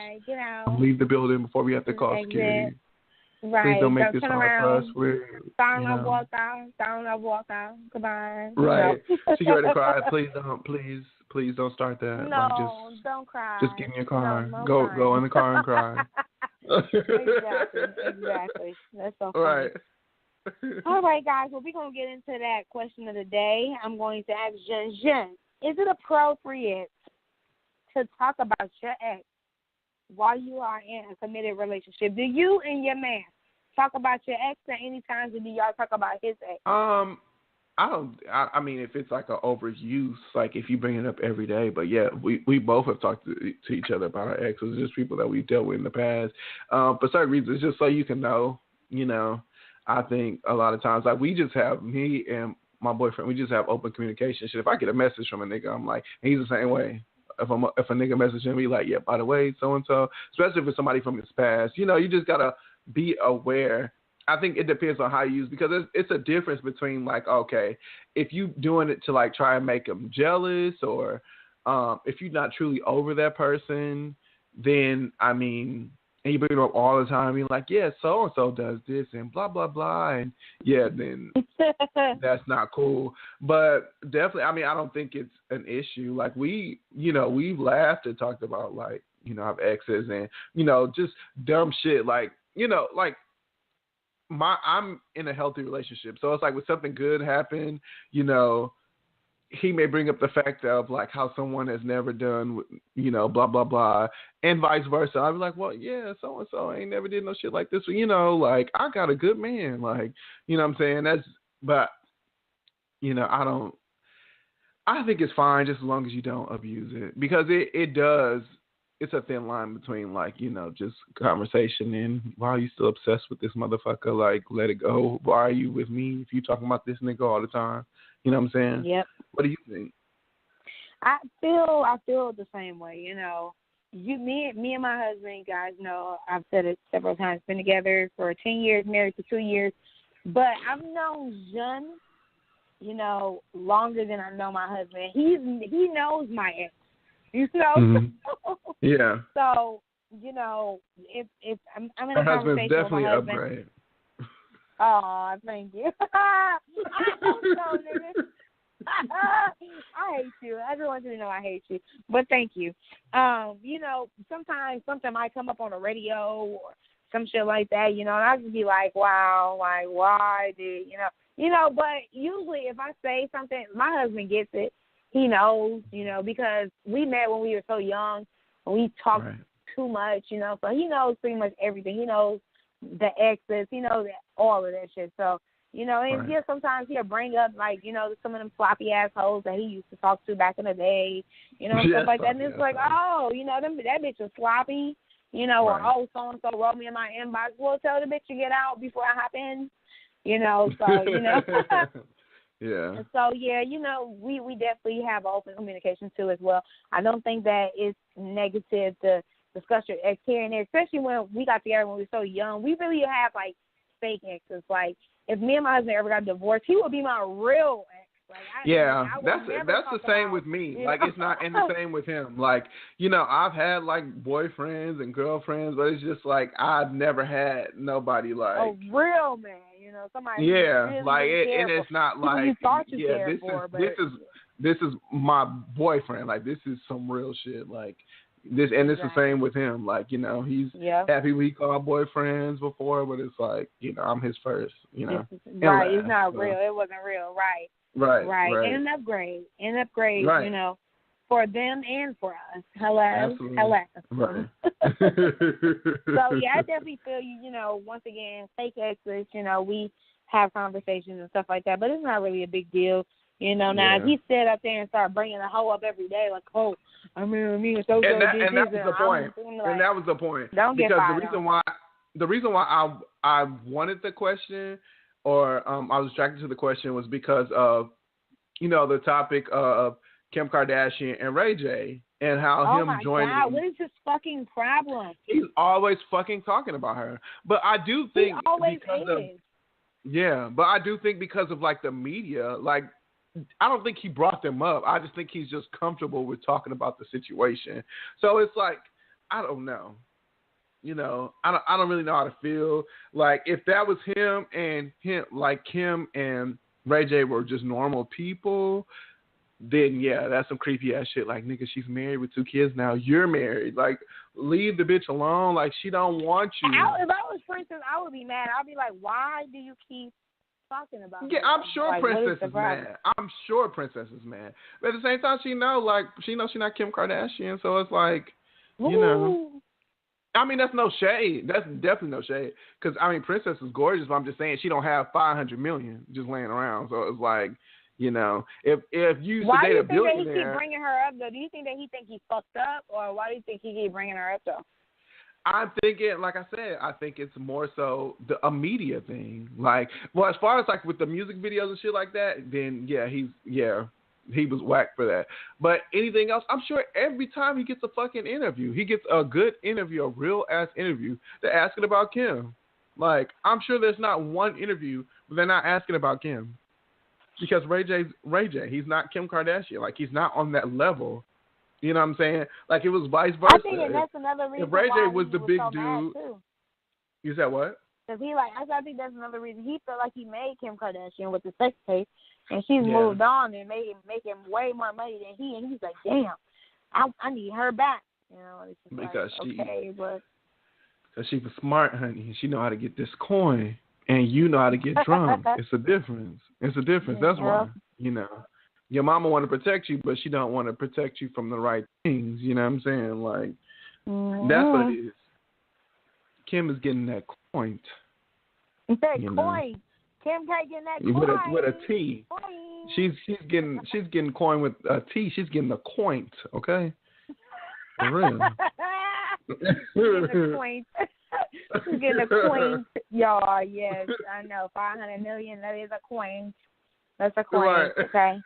leave the building before we have to call security? Right. Please don't make this hard for us. Walk out. Goodbye. Right. She got to cry. Please don't start that. No, don't cry. Just get in your car. Go in the car and cry. Exactly. That's so funny. Right. All right, guys. Well, we're going to get into that question of the day. I'm going to ask Jen, is it appropriate to talk about your ex while you are in a committed relationship? Do you and your man talk about your ex at any times, or do y'all talk about his ex? I mean, if it's like an overuse, like if you bring it up every day, but yeah, we both have talked to each other about our exes, just people that we've dealt with in the past. For certain reasons, just so you can know, I think a lot of times, like me and my boyfriend, we just have open communication. Shit, if I get a message from a nigga, I'm like, and he's the same way. If a nigga messages me, like, yeah, by the way, so and so, especially if it's somebody from his past, you just gotta be aware. I think it depends on how you use, because it's a difference between like, okay, if you doing it to like try and make them jealous, or if you're not truly over that person, then I mean, and you bring it up all the time, you're like, yeah, so and so does this and blah blah blah, and yeah, then that's not cool. But definitely, I mean, I don't think it's an issue. Like we've laughed and talked about like, I've exes and just dumb shit, like like. I'm in a healthy relationship, so it's like when something good happened, he may bring up the fact of like how someone has never done, blah blah blah, and vice versa. I'd be like, well, yeah, so and so ain't never did no shit like this, like I got a good man, like what I'm saying. But I think it's fine just as long as you don't abuse it, because it does. It's a thin line between like, just conversation and why are you still obsessed with this motherfucker? Like, let it go. Why are you with me if you talking about this nigga all the time? You know what I'm saying? Yep. What do you think? I feel the same way. Me and my husband, guys know, I've said it several times, been together for 10 years, married for 2 years, but I've known Jun, longer than I know my husband. He knows my ex. Mm-hmm. Yeah. So, if I'm in a her husband's conversation definitely with my husband. upgrade. Oh, thank you. I hope so, nigga. I hate you. Everyone should know I hate you. But thank you. Sometimes something might come up on the radio or some shit like that, and I just be like, wow, like why did but usually if I say something, my husband gets it. He knows, because we met when we were so young and we talked too much, so he knows pretty much everything. He knows the exes, he knows all of that shit. So, and just sometimes he'll bring up, like, some of them sloppy assholes that he used to talk to back in the day, stuff like that. And it's like, oh, that bitch was sloppy, or, oh, so-and-so wrote me in my inbox. Well, tell the bitch to get out before I hop in, so, Yeah. And so, yeah, we definitely have open communication, too, as well. I don't think that it's negative to discuss your ex here and there, especially when we got together when we were so young. We really have, like, fake exes. Like, if me and my husband ever got divorced, he would be my real ex. Like, that's the same with me. Like, it's not and the same with him. Like, I've had like boyfriends and girlfriends, but it's just like I've never had nobody like a real man. Somebody. Yeah, really like it, and it's not like you thought you cared for, but this is my boyfriend. Like, this is some real shit. Like this, and it's the same with him. Like, he's had people he called boyfriends before, but it's like, I'm his first. Right, it's not real. It wasn't real. Right. And an upgrade, right. For them and for us. Hello. Right. So, yeah, I definitely feel you, once again, fake exes, we have conversations and stuff like that, but it's not really a big deal. Now if he sit up there and start bringing the hoe up every day, like, oh, I mean, me and so and that was the point. Like, and that was the point. Don't get because fired the reason why I wanted the question, or I was attracted to the question, was because of, the topic of Kim Kardashian and Ray J, and how him joining. Oh my God, what is his fucking problem? He's always fucking talking about her. But I do think he always is. But I do think because of like the media, like I don't think he brought them up. I just think he's just comfortable with talking about the situation. So it's like, I don't know. I don't really know how to feel. Like if that was him, like Kim and Ray J were just normal people, then yeah, that's some creepy ass shit. Like, nigga, she's married with 2 kids now. You're married. Like, leave the bitch alone. Like, she don't want you. If I was Princess, I would be mad. I'd be like, why do you keep talking about Yeah, I'm sure like, Princess is mad. I'm sure Princess is mad. But at the same time, she knows she's not Kim Kardashian, so it's like, you know. I mean, that's no shade. That's definitely no shade. Because, I mean, Princess is gorgeous, but I'm just saying she don't have $500 million just laying around. So it's like, you know, if you used to date a billionaire. Why do you think that he keep bringing her up, though? Do you think that he think he's fucked up? Or why do you think he keep bringing her up, though? I'm thinking, like I said, I think it's more so a media thing. Like, well, as far as like with the music videos and shit like that, then he was whack for that. But anything else, I'm sure every time he gets a fucking interview, he gets a good interview, a real ass interview, they're asking about Kim. Like, I'm sure there's not one interview where they're not asking about Kim. Because Ray J, he's not Kim Kardashian. Like, he's not on that level. You know what I'm saying? Like, it was vice versa. I think that's another reason if Ray J why was the he big so dude. mad too. You said what? Because I think that's another reason he felt like he made Kim Kardashian with the sex tape, and she's moved on and made him way more money than he, and he's like, damn, I need her back. You know, it's just because but she was smart, honey. She know how to get this coin, and you know how to get drunk. It's a difference. That's why, you know. Your mama want to protect you, but she don't want to protect you from the right things. You know what I'm saying? Like, that's what it is. Kim is getting that coin. That coin. Kim can't get that coin. With a T. Coin. She's getting coin with a T. She's getting the coin, okay? For real. She's getting a coin. Y'all, yes, I know. $500 million, that is a coin. That's a coin, right. Okay?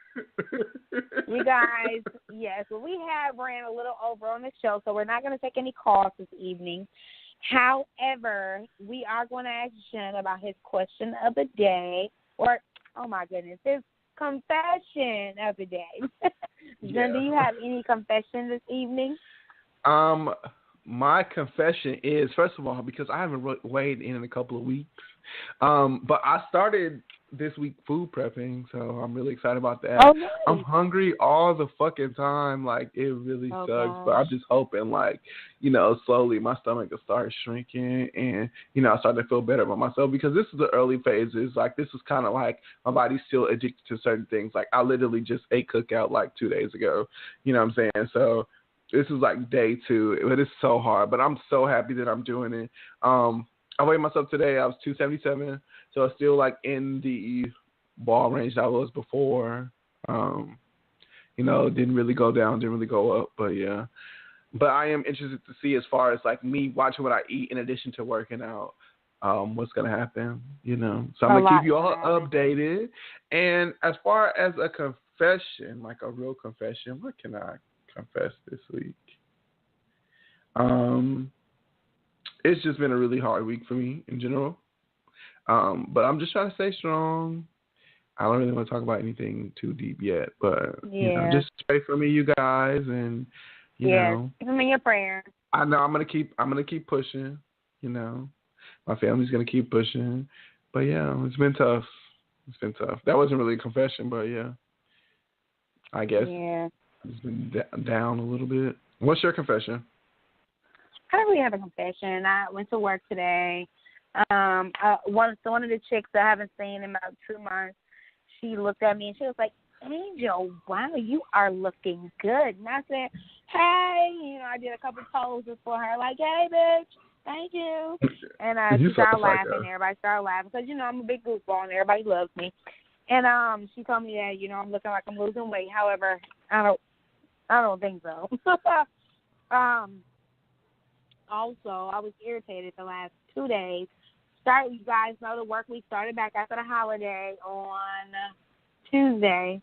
You guys, yes, well, we have ran a little over on the show, so we're not going to take any calls this evening. However, we are going to ask Jen about his question of the day, or, oh my goodness, his confession of the day. Jen, do you have any confession this evening? My confession is, first of all, because I haven't weighed in a couple of weeks, but I started this week food prepping, so I'm really excited about that. Oh, nice. I'm hungry all the fucking time. Like, it really sucks, gosh. But I'm just hoping, like, you know, slowly my stomach will start shrinking and, you know, I start to feel better about myself, because this is the early phases. Like, this is kind of like my body's still addicted to certain things. Like, I literally just ate cookout like 2 days ago. You know what I'm saying? So this is like day 2. It is so hard, but I'm so happy that I'm doing it. I weighed myself today. I was 277, so it's still like in the ball range that I was before. You know, didn't really go down, didn't really go up, but yeah. But I am interested to see, as far as like me watching what I eat in addition to working out, what's gonna happen. You know, so I'm gonna keep you all updated. And as far as a confession, like a real confession, what can I confess this week? It's just been a really hard week for me in general. But I'm just trying to stay strong. I don't really want to talk about anything too deep yet, but you know, just pray for me, you guys, and you know, give me your prayer. I know I'm gonna keep pushing. You know, my family's gonna keep pushing. But yeah, it's been tough. That wasn't really a confession, but yeah, I guess it's been down a little bit. What's your confession? I don't really have a confession. I went to work today. One of the chicks that I haven't seen in about 2 months, she looked at me and she was like, Angel, wow, you are looking good. And I said, hey, you know, I did a couple poses for her, like, hey, bitch, thank you. And she started laughing. Everybody started laughing because, you know, I'm a big goofball and everybody loves me. And she told me that, you know, I'm looking like I'm losing weight. However, I don't think so. Also, I was irritated the last 2 days. You guys know the work week started back after the holiday on Tuesday.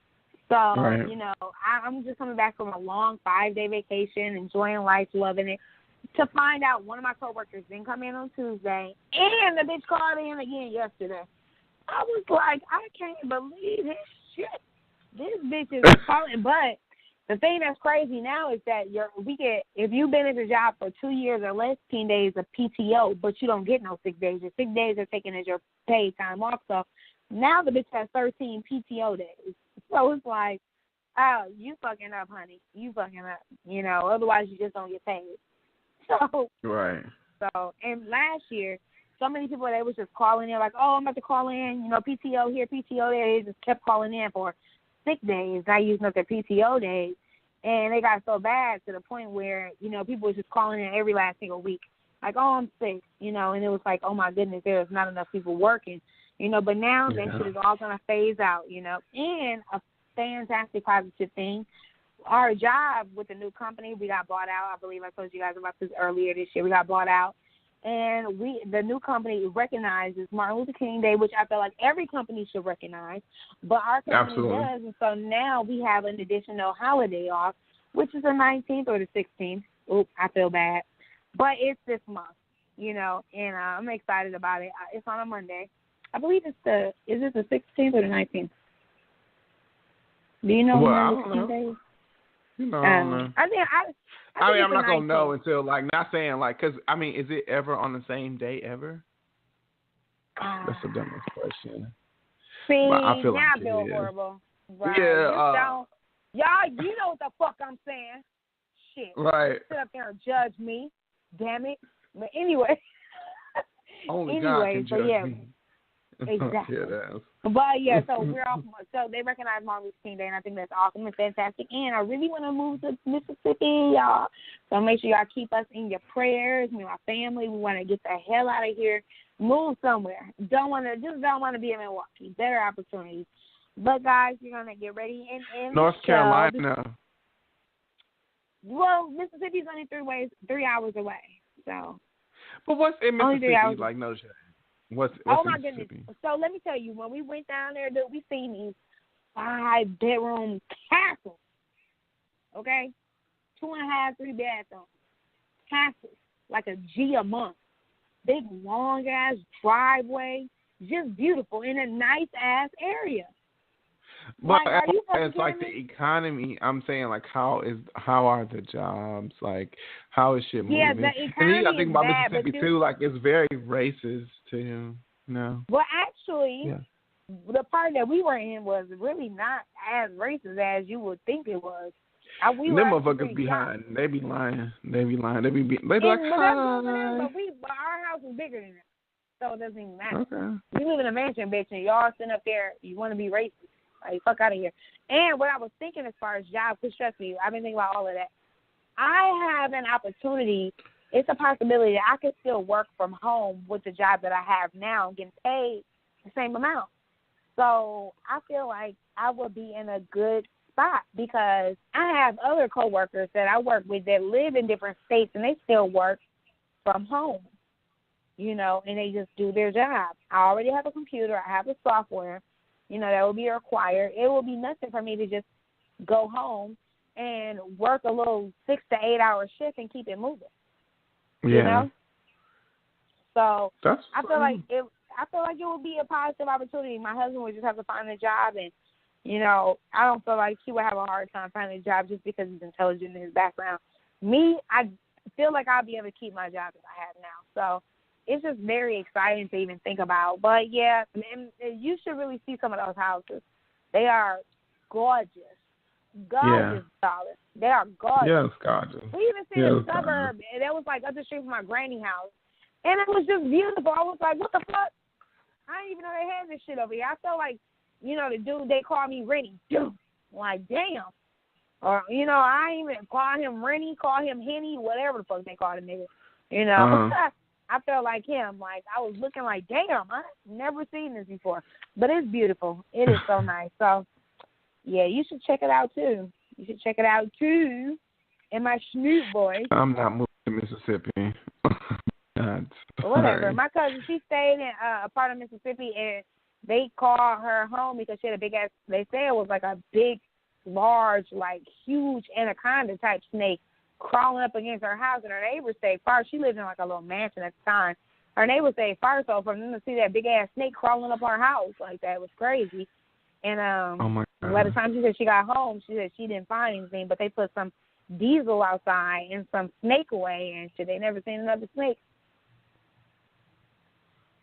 So, you know, I'm just coming back from a long 5-day vacation, enjoying life, loving it, to find out one of my coworkers didn't come in on Tuesday, and the bitch called in again yesterday. I was like, I can't believe this shit. This bitch is calling, but the thing that's crazy now is that if you've been at the job for 2 years or less, 10 days of PTO, but you don't get no sick days. Your sick days are taken as your paid time off. So now the bitch has 13 PTO days. So it's like, oh, you fucking up, honey. You fucking up. You know, otherwise you just don't get paid. Right. So, and last year, so many people, they was just calling in like, oh, I'm about to call in, PTO here, PTO there. They just kept calling in for sick days, not using up their PTO days. And they got so bad to the point where, people was just calling in every last single week. Like, oh, I'm sick, and it was like, oh, my goodness, there's not enough people working, but now that shit is all going to phase out, And a fantastic positive thing, our job with the new company, we got bought out. I believe I told you guys about this earlier this year. We got bought out. And the new company recognizes Martin Luther King Day, which I feel like every company should recognize, but our company does. And so now we have an additional holiday off, which is the 19th or the 16th. Oops, I feel bad. But it's this month, and I'm excited about it. It's on a Monday. I believe is it the 16th or the 19th? Do you know Martin Luther King Day? I don't know. I mean, I'm not going to know until, not saying, because, is it ever on the same day ever? That's the dumbest question. See, but I feel now like I feel horrible. Right. Yeah. Y'all, you know what the fuck I'm saying. Shit. Right. Sit up there and judge me. Damn it. But anyway. Only God can judge me. Exactly. Yeah, but yeah, so we're off. So they recognize Martin Luther King Day, and I think that's awesome and fantastic. And I really want to move to Mississippi, y'all. So make sure y'all keep us in your prayers. Me and my family, we want to get the hell out of here, move somewhere. Don't want to be in Milwaukee. Better opportunities. But guys, you're gonna get ready in North Carolina. Well, Mississippi's only 3 hours away. So. But what's in Mississippi? Like no shit. What's oh my goodness! So let me tell you, when we went down there, dude, we seen these 5-bedroom castles. Okay, 2.5, 3 bathrooms, castles like a G a month, big long ass driveway, just beautiful in a nice ass area. But as the economy, I'm saying how are the jobs? How is shit moving? Yeah, the economy and you got to think about Mississippi too. It's very racist too. Well, actually, the part that we were in was really not as racist as you would think it was. Them motherfuckers behind. They be lying. They be like, but our house is bigger than that, so it doesn't even matter. Okay. We live in a mansion, bitch, and y'all sitting up there. You want to be racist? Like, fuck out of here. And what I was thinking as far as jobs, because trust me, I've been thinking about all of that. I have an opportunity. It's a possibility that I could still work from home with the job that I have now, getting paid the same amount. So I feel like I would be in a good spot because I have other coworkers that I work with that live in different states and they still work from home, and they just do their job. I already have a computer. I have the software. That will be required. It will be nothing for me to just go home and work a little 6 to 8 hour shift and keep it moving. Yeah. So I feel like it would be a positive opportunity. My husband would just have to find a job, and I don't feel like he would have a hard time finding a job just because he's intelligent in his background. Me, I feel like I'll be able to keep my job that I have now. So it's just very exciting to even think about. But, yeah, you should really see some of those houses. They are gorgeous. Gorgeous, darling. They are gorgeous. Yes, gorgeous. We even seen a suburb, and that was up the street from my granny house. And it was just beautiful. I was like, what the fuck? I didn't even know they had this shit over here. I felt like, the dude, they call me Rennie. Dude, like, damn. Or, I ain't even call him Rennie, call him Henny, whatever the fuck they call the nigga. I felt like him. Like, I was looking like, damn, I've never seen this before. But it's beautiful. It is so nice. So, yeah, you should check it out, too. And my Snoop boy. I'm not moving to Mississippi. Whatever. My cousin, she stayed in a part of Mississippi, and they called her home because she had a big-ass, they say it was like a big, large, huge anaconda-type snake crawling up against her house, and her neighbors say fire. She lived in a little mansion at the time. Her neighbors say fire, so for them to see that big ass snake crawling up her house like that was crazy. And oh my God. By the time she said she got home, she said she didn't find anything, but they put some diesel outside and some snake away, and shit, they never seen another snake.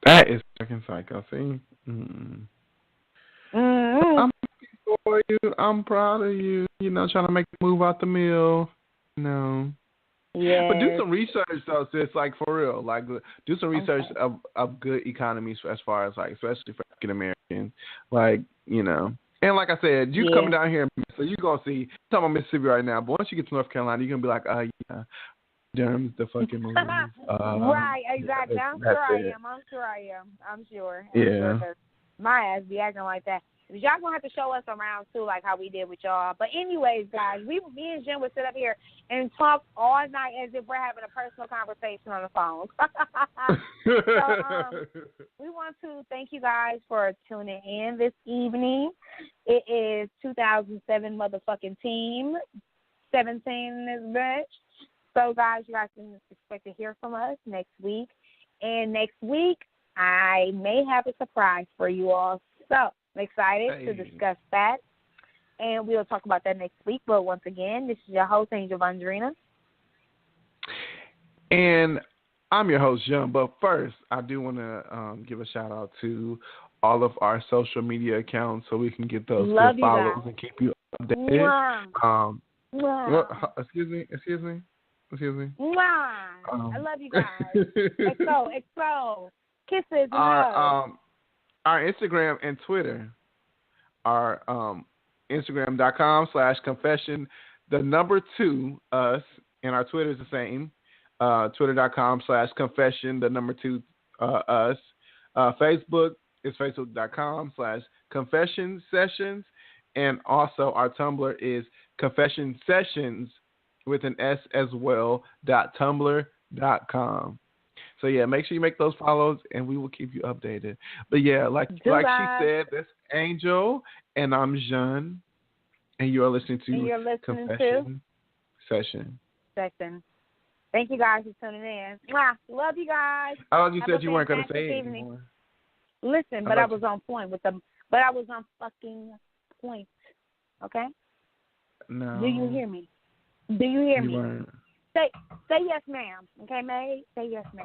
That is fucking psycho. See, I'm happy for you. I'm proud of you. Trying to make the move out the mill. No. Yeah. But do some research though, sis. Like for real, like do some research of good economies as far as like, especially for African Americans. Like and like I said, you coming down here, so you gonna see. I'm talking about Mississippi right now, but once you get to North Carolina, you're gonna be like, yeah, Durham's the fucking movie. Right, exactly. I'm sure I am. Yeah. Sure, my ass be acting like that. Y'all gonna have to show us around too, like how we did with y'all. But anyways, guys, me and Jen would sit up here and talk all night as if we're having a personal conversation on the phone. So we want to thank you guys for tuning in this evening. It is 2007 motherfucking team, 17 in this bitch. So guys, you guys can expect to hear from us next week. And next week, I may have a surprise for you all. So I'm excited to discuss that. And we'll talk about that next week. But once again, this is your host, Angel Vondrina. And I'm your host, John. But first, I do want to give a shout-out to all of our social media accounts so we can get those good follows and keep you updated. Excuse me. I love you guys. XO. Kisses. Our Instagram and Twitter are Instagram.com/confession, 2 us, and our Twitter is the same. Twitter.com/confession, 2 us. Facebook is Facebook.com/confession sessions, and also our Tumblr is confession sessions with an S as well, .tumblr.com. So yeah, make sure you make those follows, and we will keep you updated. But yeah, like she said, that's Angel, and I'm Jean, and you are listening to Confession Session. Thank you guys for tuning in. Mwah. Love you guys. Oh, you said you weren't going to say it anymore. Listen, but I was on point with them. But I was on fucking point. Okay? No. Do you hear me? Do you hear me? Say yes, ma'am. Okay, May? Say yes, ma'am.